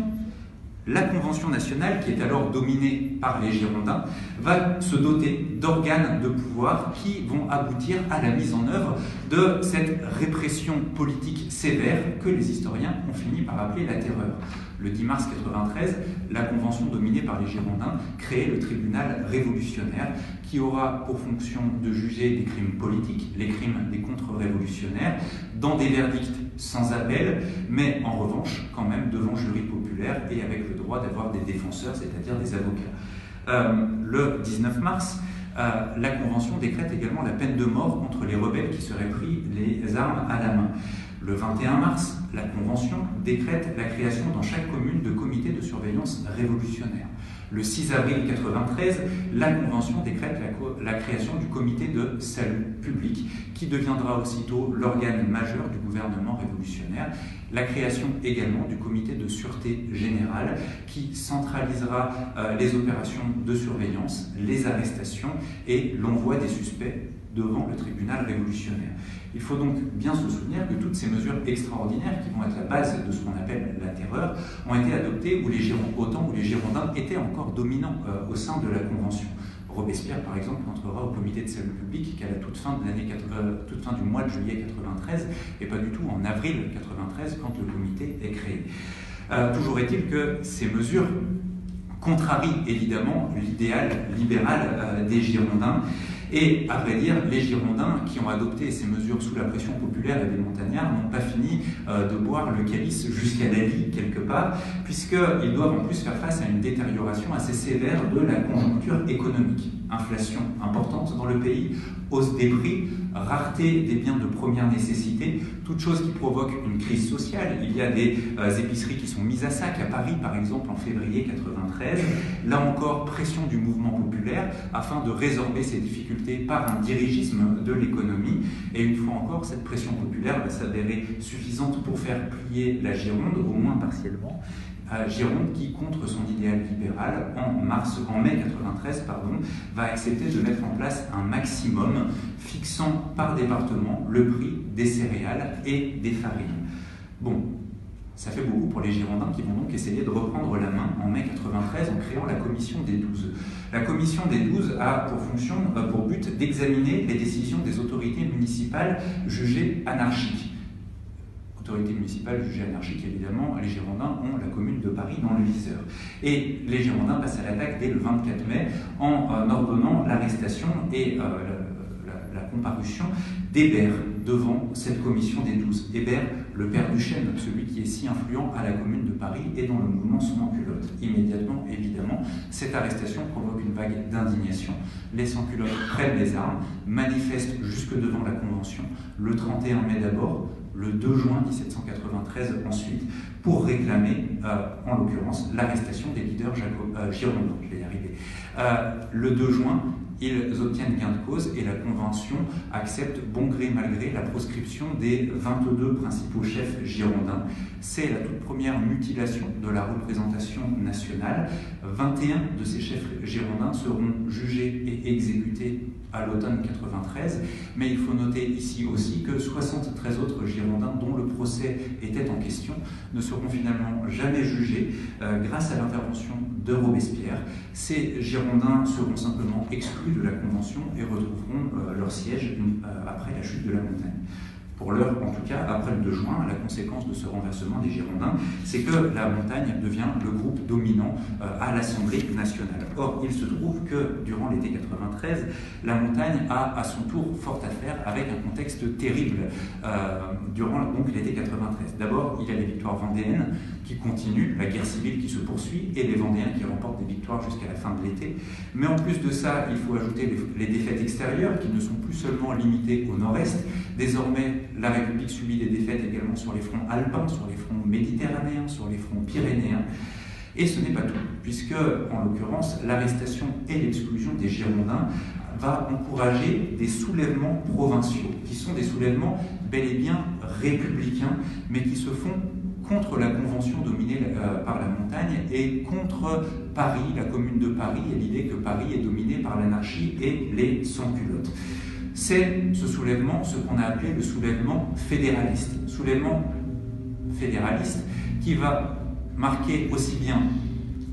[SPEAKER 4] la Convention nationale, qui est alors dominée par les Girondins, va se doter d'organes de pouvoir qui vont aboutir à la mise en œuvre de cette répression politique sévère que les historiens ont fini par appeler la terreur. Le 10 mars 1993, la Convention dominée par les Girondins crée le tribunal révolutionnaire qui aura pour fonction de juger des crimes politiques, les crimes des contre-révolutionnaires, dans des verdicts sans appel, mais en revanche, quand même, devant jury populaire et avec le droit d'avoir des défenseurs, c'est-à-dire des avocats. Le 19 mars, la Convention décrète également la peine de mort contre les rebelles qui seraient pris les armes à la main. Le 21 mars, la Convention décrète la création dans chaque commune de comités de surveillance révolutionnaire. Le 6 avril 1993, la Convention décrète la création du comité de salut public, qui deviendra aussitôt l'organe majeur du gouvernement révolutionnaire. La création également du comité de sûreté générale, qui centralisera les opérations de surveillance, les arrestations et l'envoi des suspects devant le tribunal révolutionnaire. Il faut donc bien se souvenir que toutes ces mesures extraordinaires qui vont être la base de ce qu'on appelle la terreur ont été adoptées au temps où les Girondins étaient encore dominants au sein de la Convention. Robespierre, par exemple, entrera au comité de salut public qu'à la toute fin du mois de juillet 1993 et pas du tout en avril 1993 quand le comité est créé. Toujours est-il que ces mesures contrarient évidemment l'idéal libéral des Girondins. Et à vrai dire, les Girondins qui ont adopté ces mesures sous la pression populaire et des montagnards n'ont pas fini de boire le calice jusqu'à la lie quelque part, puisqu'ils doivent en plus faire face à une détérioration assez sévère de la conjoncture économique. inflation importante dans le pays, hausse des prix, rareté des biens de première nécessité, toute chose qui provoque une crise sociale. Il y a des épiceries qui sont mises à sac à Paris, par exemple, en février 1993. Là encore, pression du mouvement populaire afin de résorber ces difficultés par un dirigisme de l'économie. Et une fois encore, cette pression populaire va s'avérer suffisante pour faire plier la Gironde, au moins partiellement. Gironde qui, contre son idéal libéral, en mai 1993, va accepter de mettre en place un maximum fixant par département le prix des céréales et des farines. Bon, ça fait beaucoup pour les Girondins qui vont donc essayer de reprendre la main en mai 1993 en créant la Commission des 12. La Commission des 12 a pour but d'examiner les décisions des autorités municipales jugées anarchiques. Autorité municipale jugée anarchique, évidemment, les Girondins ont la commune de Paris dans le viseur. Et les Girondins passent à l'attaque dès le 24 mai en ordonnant l'arrestation et la comparution d'Hébert devant cette commission des 12. Hébert, le père du chêne, celui qui est si influent à la commune de Paris et dont le mouvement sans-culottes. Immédiatement, évidemment, cette arrestation provoque une vague d'indignation. Les sans-culottes prennent les armes, manifestent jusque devant la Convention, le 31 mai d'abord, le 2 juin 1793 ensuite, pour réclamer, en l'occurrence, l'arrestation des leaders girondins. Je vais y arriver. Le 2 juin, ils obtiennent gain de cause et la Convention accepte bon gré mal gré la proscription des 22 principaux chefs girondins. C'est la toute première mutilation de la représentation nationale. 21 de ces chefs girondins seront jugés et exécutés à l'automne 93, mais il faut noter ici aussi que 73 autres Girondins dont le procès était en question ne seront finalement jamais jugés grâce à l'intervention de Robespierre. Ces Girondins seront simplement exclus de la Convention et retrouveront leur siège après la chute de la montagne. Pour l'heure, en tout cas, après le 2 juin, la conséquence de ce renversement des Girondins, c'est que la montagne devient le groupe dominant à l'Assemblée nationale. Or, il se trouve que, durant l'été 93, la montagne a à son tour fort à faire avec un contexte terrible durant donc l'été 93. D'abord, il y a les victoires vendéennes qui continuent, la guerre civile qui se poursuit et les Vendéens qui remportent des victoires jusqu'à la fin de l'été. Mais en plus de ça, il faut ajouter les défaites extérieures qui ne sont plus seulement limitées au nord-est. Désormais, la République subit des défaites également sur les fronts alpins, sur les fronts méditerranéens, sur les fronts pyrénéens. Et ce n'est pas tout, puisque, en l'occurrence, l'arrestation et l'exclusion des Girondins va encourager des soulèvements provinciaux, qui sont des soulèvements bel et bien républicains, mais qui se font contre la Convention dominée par la montagne et contre Paris, la commune de Paris, et l'idée que Paris est dominé par l'anarchie et les sans-culottes. C'est ce soulèvement, ce qu'on a appelé le soulèvement fédéraliste. Soulèvement fédéraliste qui va marquer aussi bien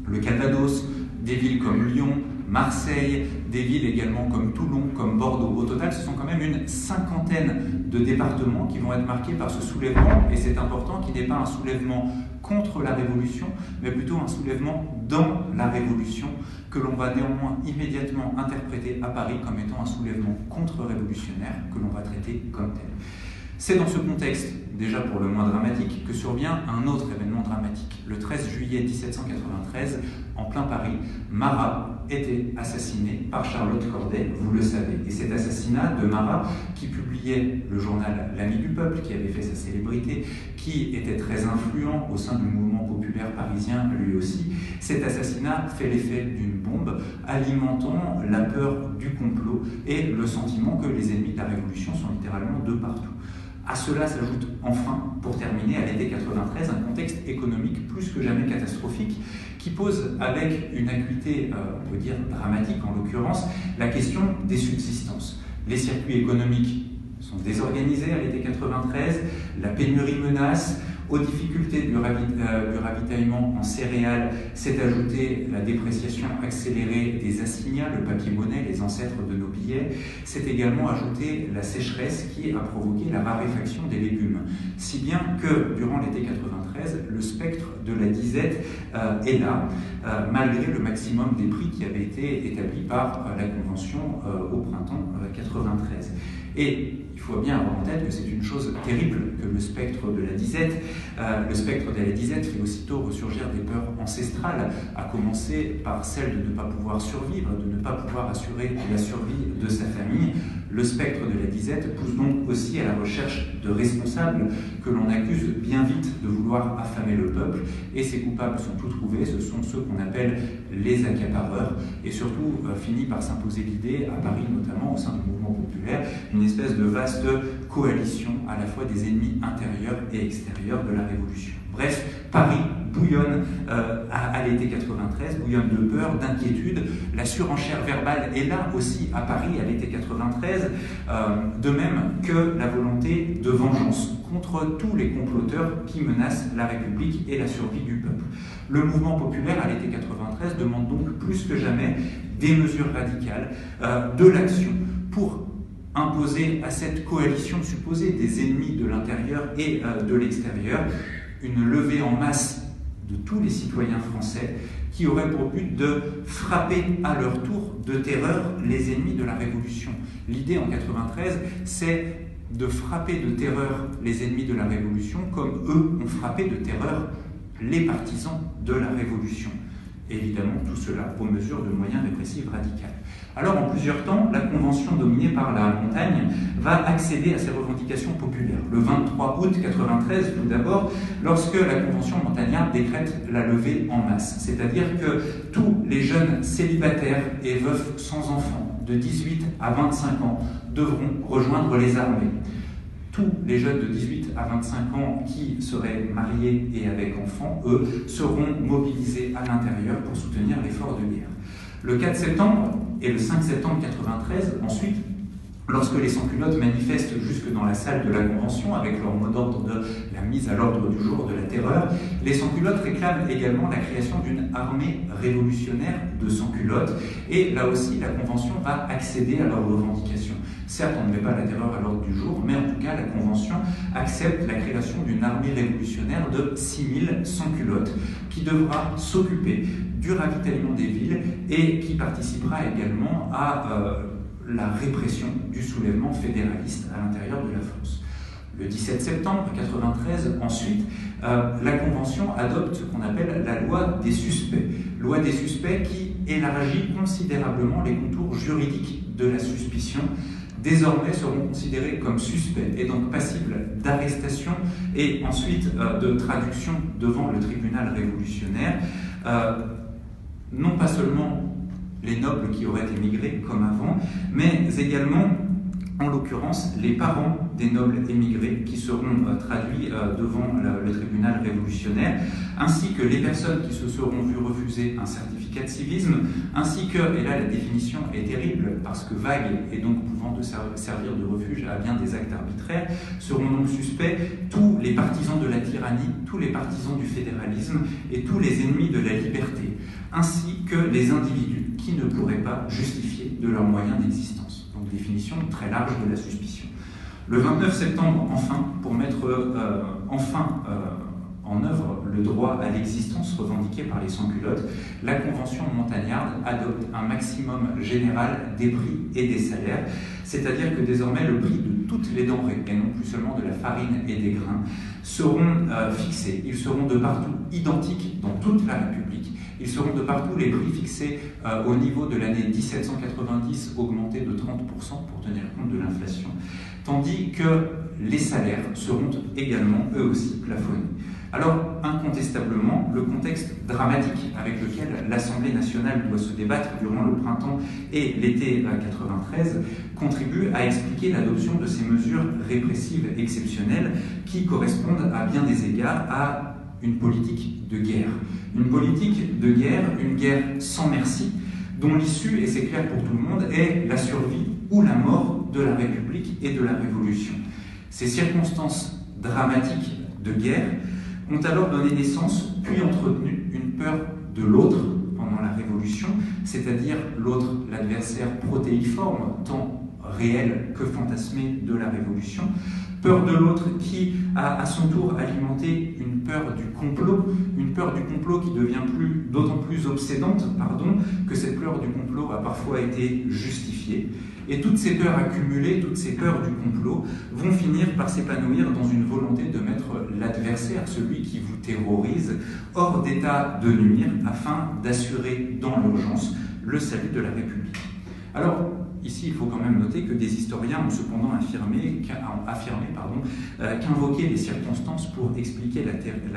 [SPEAKER 4] le Calvados, des villes comme Lyon, Marseille, des villes également comme Toulon, comme Bordeaux. Au total, ce sont quand même une cinquantaine de départements qui vont être marqués par ce soulèvement, et c'est important qu'il n'est pas un soulèvement contre la Révolution, mais plutôt un soulèvement dans la Révolution, que l'on va néanmoins immédiatement interpréter à Paris comme étant un soulèvement contre-révolutionnaire, que l'on va traiter comme tel. C'est dans ce contexte, déjà pour le moins dramatique, que survient un autre événement dramatique. Le 13 juillet 1793, en plein Paris, Marat était assassiné par Charlotte Corday, vous le savez. Et cet assassinat de Marat, qui publiait le journal L'Ami du Peuple, qui avait fait sa célébrité, qui était très influent au sein du mouvement populaire parisien lui aussi, cet assassinat fait l'effet d'une bombe, alimentant la peur du complot et le sentiment que les ennemis de la Révolution sont littéralement de partout. À cela s'ajoute enfin, pour terminer, à l'été 93, un contexte économique plus que jamais catastrophique qui pose avec une acuité, on peut dire, dramatique en l'occurrence, la question des subsistances. Les circuits économiques sont désorganisés à l'été 93, la pénurie menace. Aux difficultés du ravitaillement en céréales s'est ajoutée la dépréciation accélérée des assignats, le papier-monnaie, les ancêtres de nos billets. S'est également ajoutée la sécheresse qui a provoqué la raréfaction des légumes. Si bien que, durant l'été 93, le spectre de la disette est là, malgré le maximum des prix qui avait été établi par la Convention au printemps 93. Et il faut bien avoir en tête que c'est une chose terrible que le spectre de la disette. Le spectre de la disette fait aussitôt ressurgir des peurs ancestrales, à commencer par celle de ne pas pouvoir survivre, de ne pas pouvoir assurer la survie de sa famille. Le spectre de la disette pousse donc aussi à la recherche de responsables que l'on accuse bien vite de vouloir affamer le peuple, et ces coupables sont tous trouvés, ce sont ceux qu'on appelle les accapareurs, et surtout finit par s'imposer l'idée, à Paris notamment, au sein du mouvement populaire, une espèce de vaste coalition à la fois des ennemis intérieurs et extérieurs de la Révolution. Bref, Paris bouillonne à l'été 93, bouillonne de peur, d'inquiétude. La surenchère verbale est là aussi à Paris à l'été 93, de même que la volonté de vengeance contre tous les comploteurs qui menacent la République et la survie du peuple. Le mouvement populaire à l'été 93 demande donc plus que jamais des mesures radicales, de l'action pour imposer à cette coalition supposée des ennemis de l'intérieur et de l'extérieur une levée en masse de tous les citoyens français qui auraient pour but de frapper à leur tour de terreur les ennemis de la Révolution. L'idée en 93, c'est de frapper de terreur les ennemis de la Révolution comme eux ont frappé de terreur les partisans de la Révolution. Évidemment, tout cela aux mesures de moyens répressifs radicales. Alors, en plusieurs temps, la Convention dominée par la montagne va accéder à ces revendications populaires. Le 23 août 1993, tout d'abord, lorsque la Convention montagnarde décrète la levée en masse. C'est-à-dire que tous les jeunes célibataires et veufs sans enfants, de 18 à 25 ans, devront rejoindre les armées. Tous les jeunes de 18 à 25 ans qui seraient mariés et avec enfants, eux, seront mobilisés à l'intérieur pour soutenir l'effort de guerre. Le 4 septembre et le 5 septembre 1993, ensuite, lorsque les sans-culottes manifestent jusque dans la salle de la Convention avec leur mot d'ordre de la mise à l'ordre du jour de la terreur, les sans-culottes réclament également la création d'une armée révolutionnaire de sans-culottes, et là aussi la Convention va accéder à leurs revendications. Certes, on ne met pas la terreur à l'ordre du jour, mais en tout cas la Convention accepte la création d'une armée révolutionnaire de 6000 sans-culottes qui devra s'occuper du ravitaillement des villes et qui participera également à la répression du soulèvement fédéraliste à l'intérieur de la France. Le 17 septembre 1993, ensuite, la Convention adopte ce qu'on appelle la loi des suspects. Loi des suspects qui élargit considérablement les contours juridiques de la suspicion. Désormais seront considérés comme suspects et donc passibles d'arrestation et ensuite de traduction devant le tribunal révolutionnaire. Non pas seulement les nobles qui auraient émigré comme avant, mais également, en l'occurrence, les parents des nobles émigrés qui seront traduits devant le tribunal révolutionnaire, ainsi que les personnes qui se seront vues refuser un certificat de civisme, ainsi que, et là la définition est terrible parce que vague et donc pouvant de servir de refuge à bien des actes arbitraires, seront donc suspects tous les partisans de la tyrannie, tous les partisans du fédéralisme et tous les ennemis de la liberté, ainsi que les individus qui ne pourraient pas justifier de leurs moyens d'existence. Donc définition très large de la suspicion. Le 29 septembre, enfin, pour mettre en œuvre le droit à l'existence revendiqué par les sans-culottes, la Convention montagnarde adopte un maximum général des prix et des salaires, c'est-à-dire que désormais le prix de toutes les denrées, et non plus seulement de la farine et des grains, seront fixés. Ils seront de partout identiques dans toute la République. Ils seront de partout les prix fixés au niveau de l'année 1790, augmentés de 30% pour tenir compte de l'inflation, tandis que les salaires seront également eux aussi plafonnés. Alors, incontestablement, le contexte dramatique avec lequel l'Assemblée nationale doit se débattre durant le printemps et l'été 93 contribue à expliquer l'adoption de ces mesures répressives exceptionnelles qui correspondent à bien des égards à une politique de guerre. Une politique de guerre, une guerre sans merci, dont l'issue, et c'est clair pour tout le monde, est la survie ou la mort de la République et de la Révolution. Ces circonstances dramatiques de guerre ont alors donné naissance, puis entretenu une peur de l'autre pendant la Révolution, c'est-à-dire l'autre, l'adversaire protéiforme, tant réelle que fantasmée de la Révolution. Peur de l'autre qui a à son tour alimenté une peur du complot qui devient d'autant plus obsédante que cette peur du complot a parfois été justifiée. Et toutes ces peurs accumulées, toutes ces peurs du complot vont finir par s'épanouir dans une volonté de mettre l'adversaire, celui qui vous terrorise, hors d'état de nuire afin d'assurer dans l'urgence le salut de la République. Alors, ici, il faut quand même noter que des historiens ont cependant affirmé qu'invoquer les circonstances pour expliquer la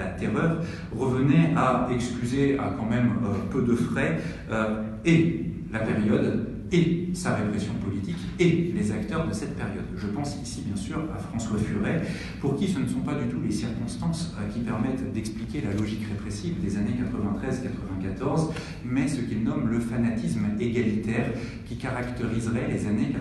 [SPEAKER 4] terreur revenait à excuser à quand même peu de frais et la période et sa répression politique et les acteurs de cette période. Je pense ici bien sûr à François Furet, pour qui ce ne sont pas du tout les circonstances qui permettent d'expliquer la logique répressive des années 93-94, mais ce qu'il nomme le fanatisme égalitaire qui caractériserait les années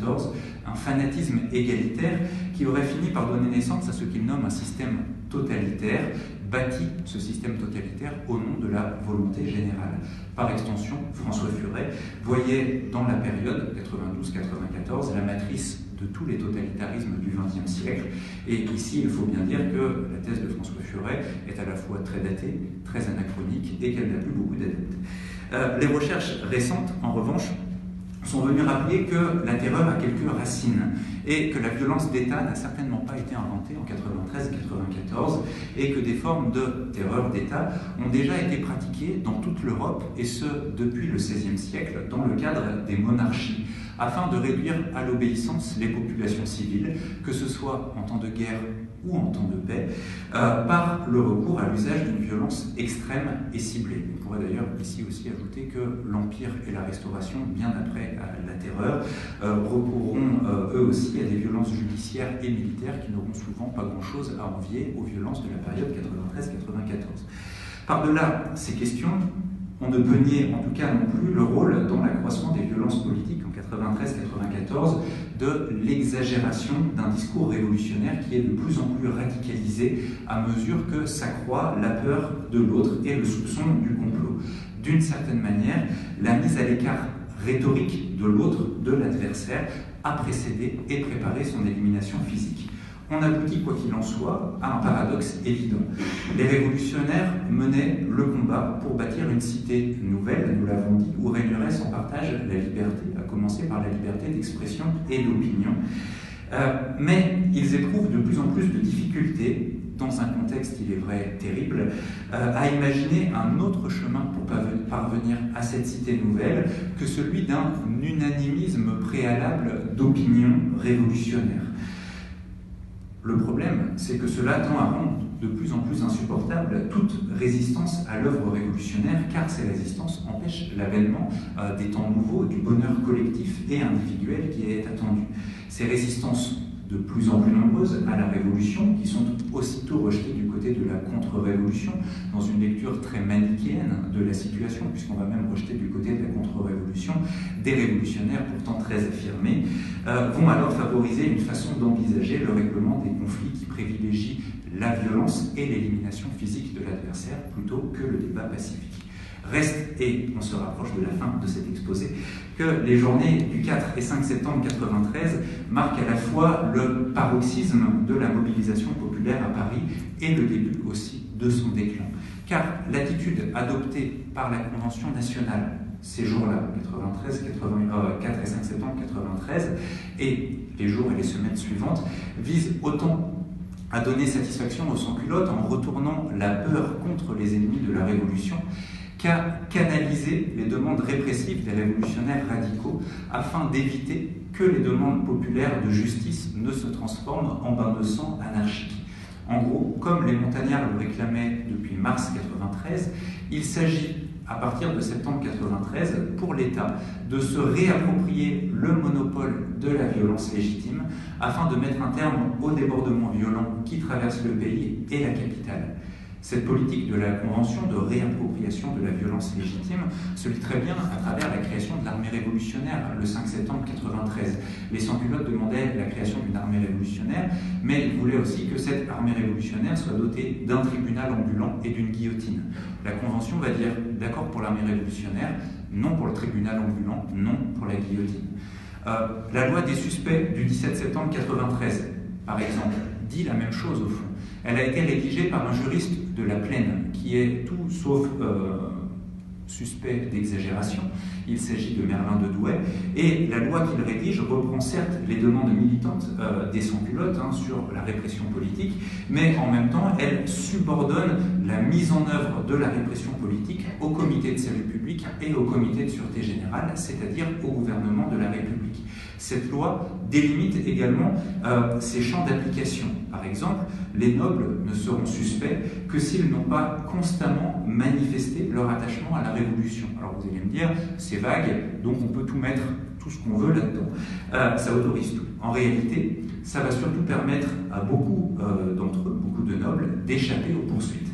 [SPEAKER 4] 92-94, un fanatisme égalitaire qui aurait fini par donner naissance à ce qu'il nomme un système totalitaire, bâti ce système totalitaire au nom de la volonté générale. Par extension, François Furet voyait dans la période 92-94 la matrice de tous les totalitarismes du XXe siècle. Et ici, il faut bien dire que la thèse de François Furet est à la fois très datée, très anachronique et qu'elle n'a plus beaucoup d'adeptes. Les recherches récentes, en revanche, sont venus rappeler que la terreur a quelques racines et que la violence d'État n'a certainement pas été inventée en 93-94 et que des formes de terreur d'État ont déjà été pratiquées dans toute l'Europe et ce depuis le XVIe siècle dans le cadre des monarchies afin de réduire à l'obéissance les populations civiles, que ce soit en temps de guerre ou en temps de paix, par le recours à l'usage d'une violence extrême et ciblée. On pourrait d'ailleurs ici aussi ajouter que l'Empire et la Restauration, bien après la Terreur, recourront eux aussi à des violences judiciaires et militaires qui n'auront souvent pas grand-chose à envier aux violences de la période 93-94. Par-delà ces questions, on ne peut nier, en tout cas non plus, le rôle dans l'accroissement des violences politiques en 93-94 de l'exagération d'un discours révolutionnaire qui est de plus en plus radicalisé à mesure que s'accroît la peur de l'autre et le soupçon du complot. D'une certaine manière, la mise à l'écart rhétorique de l'autre, de l'adversaire, a précédé et préparé son élimination physique. On aboutit, quoi qu'il en soit, à un paradoxe évident. Les révolutionnaires menaient le combat pour bâtir une cité nouvelle, nous l'avons dit, où régnerait sans partage la liberté, à commencer par la liberté d'expression et d'opinion. Mais ils éprouvent de plus en plus de difficultés, dans un contexte, il est vrai, terrible, à imaginer un autre chemin pour parvenir à cette cité nouvelle que celui d'un unanimisme préalable d'opinion révolutionnaire. Le problème, c'est que cela tend à rendre de plus en plus insupportable toute résistance à l'œuvre révolutionnaire, car ces résistances empêchent l'avènement des temps nouveaux, du bonheur collectif et individuel qui est attendu. Ces résistances de plus en plus nombreuses à la Révolution, qui sont aussitôt rejetées du côté de la contre-révolution, dans une lecture très manichéenne de la situation, puisqu'on va même rejeter du côté de la contre-révolution des révolutionnaires pourtant très affirmés, vont alors favoriser une façon d'envisager le règlement des conflits qui privilégie la violence et l'élimination physique de l'adversaire plutôt que le débat pacifique. Reste, et on se rapproche de la fin de cet exposé, que les journées du 4 et 5 septembre 1993 marquent à la fois le paroxysme de la mobilisation populaire à Paris et le début aussi de son déclin. Car l'attitude adoptée par la Convention nationale ces jours-là, 4 et 5 septembre 1993, et les jours et les semaines suivantes, vise autant à donner satisfaction aux sans-culottes en retournant la peur contre les ennemis de la Révolution qu'à canaliser les demandes répressives des révolutionnaires radicaux afin d'éviter que les demandes populaires de justice ne se transforment en bain de sang anarchique. En gros, comme les montagnards le réclamaient depuis mars 1993, il s'agit, à partir de septembre 1993, pour l'État de se réapproprier le monopole de la violence légitime afin de mettre un terme aux débordements violents qui traversent le pays et la capitale. Cette politique de la Convention de réappropriation de la violence légitime se lit très bien à travers la création de l'armée révolutionnaire le 5 septembre 1993. Les sans-culottes demandaient la création d'une armée révolutionnaire, mais ils voulaient aussi que cette armée révolutionnaire soit dotée d'un tribunal ambulant et d'une guillotine. La Convention va dire d'accord pour l'armée révolutionnaire, non pour le tribunal ambulant, non pour la guillotine. La loi des suspects du 17 septembre 1993, par exemple, dit la même chose au fond. Elle a été rédigée par un juriste de la Plaine qui est tout sauf suspect d'exagération. Il s'agit de Merlin de Douai, et la loi qu'il rédige reprend certes les demandes militantes des sans-culottes sur la répression politique, mais en même temps elle subordonne la mise en œuvre de la répression politique au comité de salut public et au comité de sûreté générale, c'est-à-dire au gouvernement de la République. Cette loi délimite également ses champs d'application. Par exemple, les nobles ne seront suspects que s'ils n'ont pas constamment manifesté leur attachement à la Révolution. Alors vous allez me dire, c'est vague, donc on peut tout mettre, tout ce qu'on veut là-dedans. Ça autorise tout. En réalité, ça va surtout permettre à beaucoup d'entre eux, beaucoup de nobles, d'échapper aux poursuites.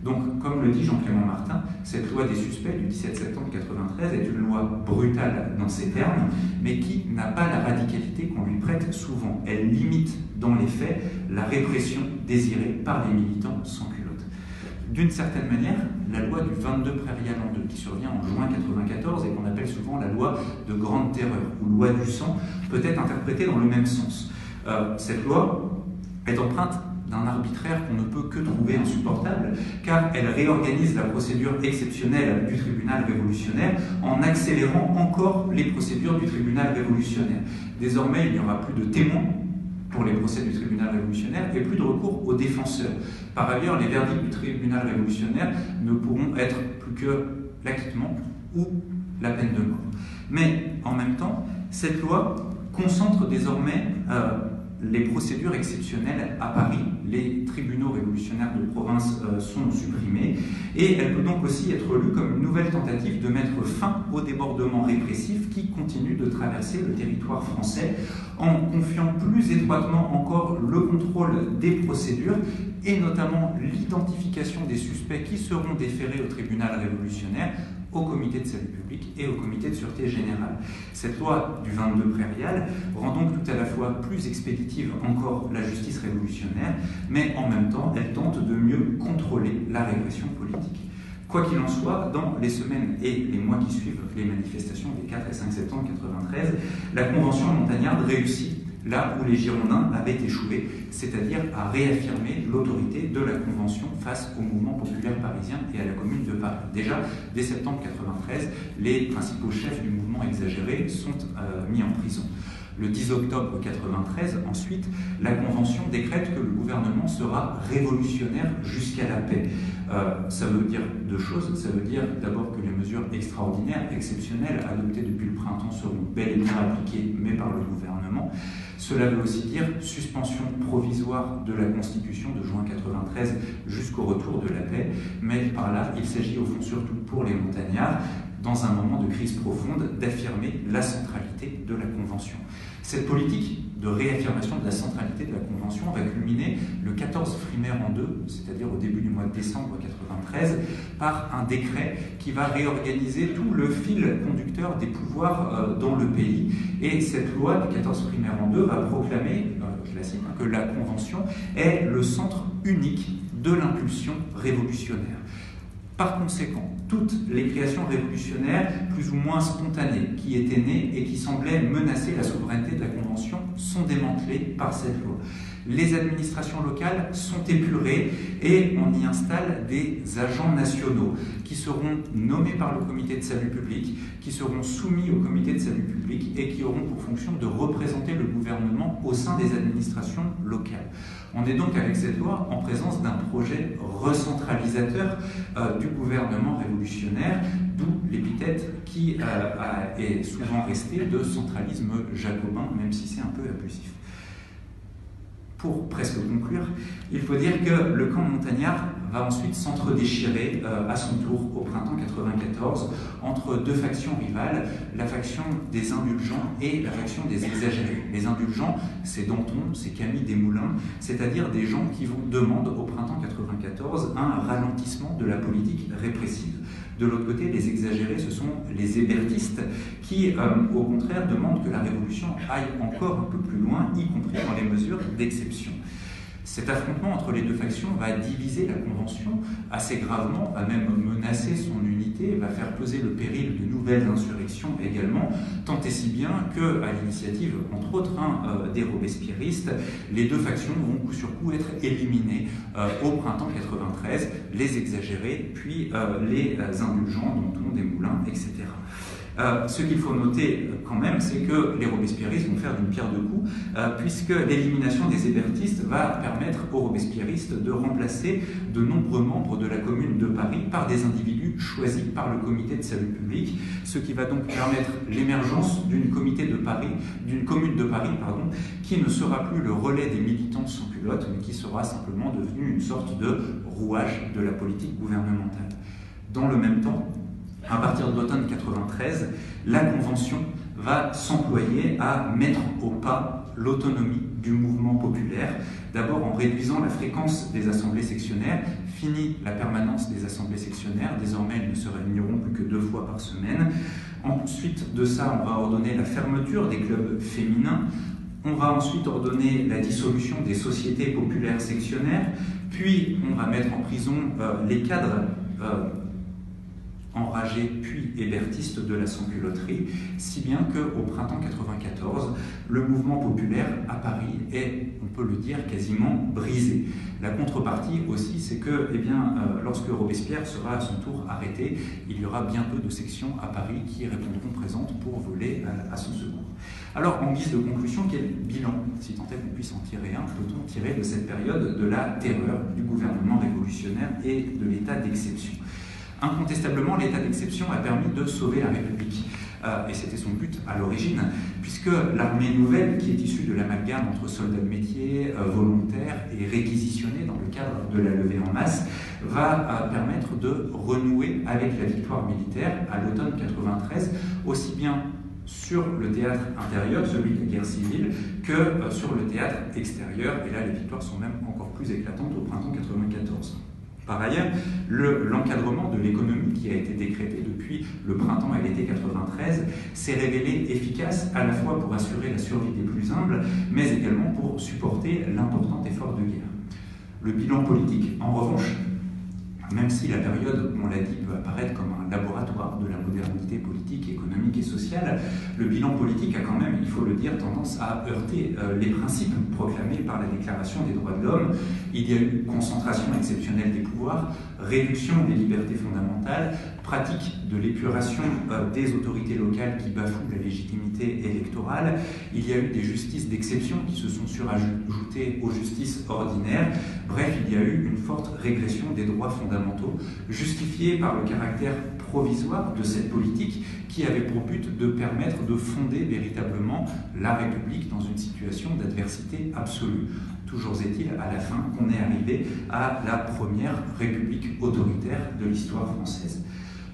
[SPEAKER 4] Donc, comme le dit Jean-Clément Martin, cette loi des suspects du 17 septembre 1993 est une loi brutale dans ses termes, mais qui n'a pas la radicalité qu'on lui prête souvent. Elle limite, dans les faits, la répression désirée par les militants sans culotte. D'une certaine manière, la loi du 22 Prairial l'an 2, qui survient en juin 1994 et qu'on appelle souvent la loi de grande terreur, ou loi du sang, peut être interprétée dans le même sens. Cette loi est empreinte d'un arbitraire qu'on ne peut que trouver insupportable, car elle réorganise la procédure exceptionnelle du tribunal révolutionnaire en accélérant encore les procédures du tribunal révolutionnaire. Désormais, il n'y aura plus de témoins pour les procès du tribunal révolutionnaire et plus de recours aux défenseurs. Par ailleurs, les verdicts du tribunal révolutionnaire ne pourront être plus que l'acquittement ou la peine de mort. Mais en même temps, cette loi concentre désormais les procédures exceptionnelles à Paris. Les tribunaux révolutionnaires de province sont supprimés et elle peut donc aussi être lue comme une nouvelle tentative de mettre fin aux débordements répressifs qui continuent de traverser le territoire français en confiant plus étroitement encore le contrôle des procédures et notamment l'identification des suspects qui seront déférés au tribunal révolutionnaire, au comité de salut public et au comité de sûreté générale. Cette loi du 22 Prairial rend donc tout à la fois plus expéditive encore la justice révolutionnaire, mais en même temps, elle tente de mieux contrôler la répression politique. Quoi qu'il en soit, dans les semaines et les mois qui suivent les manifestations des 4 et 5 septembre 1993, la Convention montagnarde réussit là où les Girondins avaient échoué, c'est-à-dire à réaffirmer l'autorité de la Convention face au mouvement populaire parisien et à la Commune de Paris. Déjà, dès septembre 1993, les principaux chefs du mouvement exagéré sont mis en prison. Le 10 octobre 1993, ensuite, la Convention décrète que le gouvernement sera révolutionnaire jusqu'à la paix. Ça veut dire deux choses. Ça veut dire d'abord que les mesures extraordinaires, exceptionnelles, adoptées depuis le printemps seront bel et bien appliquées, mais par le gouvernement. Cela veut aussi dire suspension provisoire de la Constitution de juin 1993 jusqu'au retour de la paix. Mais par là, il s'agit au fond surtout pour les montagnards, dans un moment de crise profonde, d'affirmer la centralité de la Convention. Cette politique de réaffirmation de la centralité de la Convention va culminer le 14 Frimaire en 2, c'est-à-dire au début du mois de décembre 1993, par un décret qui va réorganiser tout le fil conducteur des pouvoirs dans le pays. Et cette loi du 14 Frimaire en 2 va proclamer, je la cite, que la Convention est le centre unique de l'impulsion révolutionnaire. Par conséquent, toutes les créations révolutionnaires, plus ou moins spontanées, qui étaient nées et qui semblaient menacer la souveraineté de la Convention, sont démantelées par cette loi. Les administrations locales sont épurées et on y installe des agents nationaux qui seront nommés par le comité de salut public, qui seront soumis au comité de salut public et qui auront pour fonction de représenter le gouvernement au sein des administrations locales. On est donc avec cette loi en présence d'un projet recentralisateur du gouvernement révolutionnaire, d'où l'épithète qui est souvent restée de centralisme jacobin, même si c'est un peu abusif. Pour presque conclure, il faut dire que le camp montagnard va ensuite s'entre-déchirer à son tour au printemps 1994 entre deux factions rivales, la faction des indulgents et la faction des exagérés. Les indulgents, c'est Danton, c'est Camille Desmoulins, c'est-à-dire des gens qui demandent au printemps 1994 un ralentissement de la politique répressive. De l'autre côté, les exagérés, ce sont les hébertistes qui, au contraire, demandent que la révolution aille encore un peu plus loin, y compris dans les mesures d'exception. Cet affrontement entre les deux factions va diviser la Convention assez gravement, va même menacer son unité, va faire peser le péril de nouvelles insurrections également, tant et si bien qu'à l'initiative, entre autres, des robespierristes, les deux factions vont coup sur coup être éliminées au printemps 93, les exagérés, puis les indulgents, dont Desmoulins, etc. Ce qu'il faut noter quand même, c'est que les robespierristes vont faire d'une pierre deux coups, puisque l'élimination des hébertistes va permettre aux robespierristes de remplacer de nombreux membres de la Commune de Paris par des individus choisis par le Comité de salut public, ce qui va donc permettre l'émergence d'une commune de Paris, qui ne sera plus le relais des militants sans culottes, mais qui sera simplement devenue une sorte de rouage de la politique gouvernementale. Dans le même temps, à partir de l'automne 93, la Convention va s'employer à mettre au pas l'autonomie du mouvement populaire, d'abord en réduisant la fréquence des assemblées sectionnaires, fini la permanence des assemblées sectionnaires, désormais elles ne se réuniront plus que 2 fois par semaine. Ensuite de ça, on va ordonner la fermeture des clubs féminins, on va ensuite ordonner la dissolution des sociétés populaires sectionnaires, puis on va mettre en prison les cadres enragés puis hébertistes de la sans-culotterie, si bien qu'au printemps 94, le mouvement populaire à Paris est, on peut le dire, quasiment brisé. La contrepartie aussi, c'est que lorsque Robespierre sera à son tour arrêté, il y aura bien peu de sections à Paris qui répondront présentes pour voler à son secours. Alors, en guise de conclusion, quel bilan, si tant est qu'on puisse en tirer un, peut-on tirer de cette période de la terreur du gouvernement révolutionnaire et de l'état d'exception ? Incontestablement, l'état d'exception a permis de sauver la République. Et c'était son but à l'origine, puisque l'armée nouvelle, qui est issue de l'amalgame entre soldats de métier, volontaires et réquisitionnés dans le cadre de la levée en masse, va permettre de renouer avec la victoire militaire à l'automne 93, aussi bien sur le théâtre intérieur, celui de la guerre civile, que sur le théâtre extérieur. Et là, les victoires sont même encore plus éclatantes au printemps 94. Par ailleurs, l'encadrement de l'économie qui a été décrété depuis le printemps et l'été 93 s'est révélé efficace à la fois pour assurer la survie des plus humbles, mais également pour supporter l'important effort de guerre. Le bilan politique, en revanche, même si la période, on l'a dit, peut apparaître comme un laboratoire de la modernité politique, économique et sociale, le bilan politique a quand même, il faut le dire, tendance à heurter les principes proclamés par la Déclaration des droits de l'homme. Il y a eu concentration exceptionnelle des pouvoirs, réduction des libertés fondamentales, pratique de l'épuration des autorités locales qui bafouent la légitimité électorale. Il y a eu des justices d'exception qui se sont surajoutées aux justices ordinaires. Bref, il y a eu une forte régression des droits fondamentaux, justifiée par le caractère provisoire de cette politique qui avait pour but de permettre de fonder véritablement la République dans une situation d'adversité absolue. Toujours est-il à la fin qu'on est arrivé à la première République autoritaire de l'histoire française.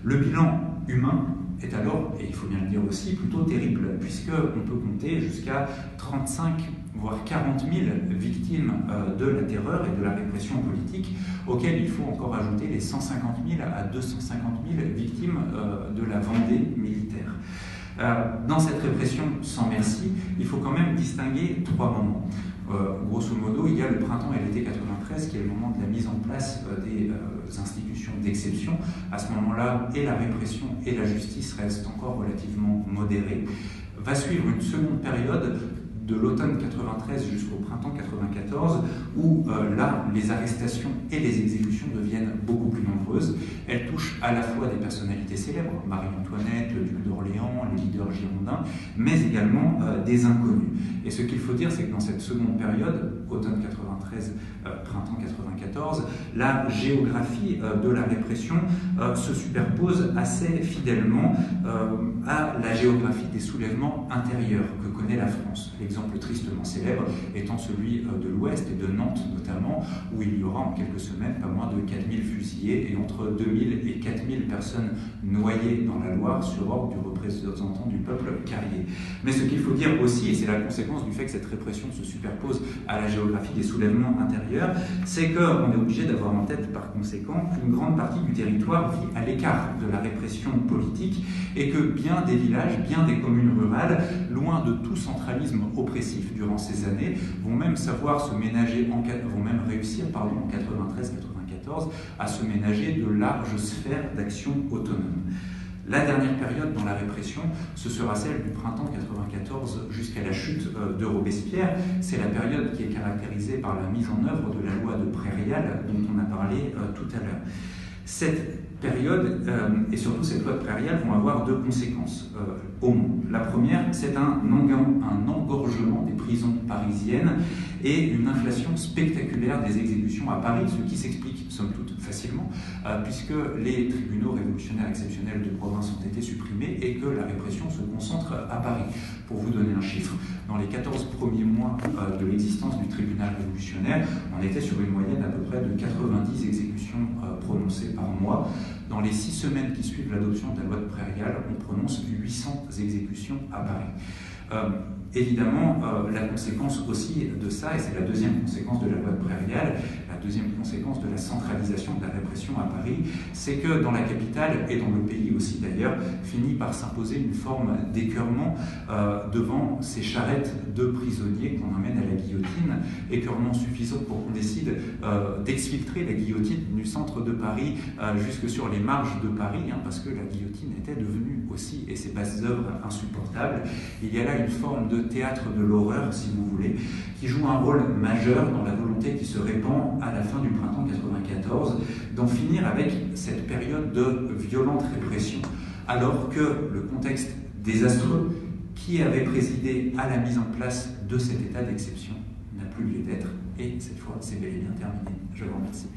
[SPEAKER 4] Le bilan humain est alors, et il faut bien le dire aussi, plutôt terrible, puisqu'on peut compter jusqu'à 35 voire 40 000 victimes de la terreur et de la répression politique, auxquelles il faut encore ajouter les 150 000 à 250 000 victimes de la Vendée militaire. Dans cette répression sans merci, il faut quand même distinguer 3 moments. Grosso modo, il y a le printemps et l'été 93 qui est le moment de la mise en place des institutions d'exception. À ce moment-là, et la répression et la justice restent encore relativement modérées. Va suivre une seconde période de l'automne 93 jusqu'au printemps 94, où là, les arrestations et les exécutions deviennent beaucoup plus nombreuses. Elles touchent à la fois des personnalités célèbres, Marie-Antoinette, le duc d'Orléans, les leaders girondins, mais également des inconnus. Et ce qu'il faut dire, c'est que dans cette seconde période, automne 93, printemps 94, la géographie de la répression se superpose assez fidèlement à la géographie des soulèvements intérieurs que connaît la France. L'exemple tristement célèbre étant celui de l'Ouest et de Nantes notamment, où il y aura en quelques semaines pas moins de 4000 fusillés fusillés et entre 2000 et 4000 personnes noyées dans la Loire sur ordre du représentant du peuple Carrier. Mais ce qu'il faut dire aussi, et c'est la conséquence du fait que cette répression se superpose à la géographie des soulèvements intérieurs, c'est qu'on est obligé d'avoir en tête par conséquent qu'une grande partie du territoire vit à l'écart de la répression politique et que bien des villages, bien des communes rurales, loin de tout centralisme oppressif durant ces années, vont même réussir en 93-94 à se ménager de larges sphères d'action autonome. La dernière période dans la répression, ce sera celle du printemps 94 jusqu'à la chute de Robespierre. C'est la période qui est caractérisée par la mise en œuvre de la loi de Prairial dont on a parlé tout à l'heure. Cette période et surtout cette loi de Prairial vont avoir deux conséquences au monde. La première, c'est un engorgement des prisons parisiennes et une inflation spectaculaire des exécutions à Paris, ce qui s'explique somme toute facilement, puisque les tribunaux révolutionnaires exceptionnels de province ont été supprimés et que la répression se concentre à Paris. Pour vous donner un chiffre, dans les 14 premiers mois de l'existence du tribunal révolutionnaire, on était sur une moyenne à peu près de 90 exécutions prononcées par mois. Dans les 6 semaines qui suivent l'adoption de la loi de Prairial, on prononce 800 exécutions à Paris. Évidemment, la conséquence aussi de ça, et c'est la deuxième conséquence de la loi de Prairial, la deuxième conséquence de la centralisation de la répression à Paris, c'est que dans la capitale, et dans le pays aussi d'ailleurs, finit par s'imposer une forme d'écœurement devant ces charrettes de prisonniers qu'on emmène à la guillotine, écœurement suffisant pour qu'on décide d'exfiltrer la guillotine du centre de Paris jusque sur les marges de Paris, parce que la guillotine était devenue aussi, et ses basses œuvres insupportables. Il y a là une forme de théâtre de l'horreur, si vous voulez, qui joue un rôle majeur dans la volonté qui se répand à la fin du printemps 94 d'en finir avec cette période de violente répression, alors que le contexte désastreux qui avait présidé à la mise en place de cet état d'exception n'a plus lieu d'être, et cette fois c'est bel et bien terminé. Je vous remercie.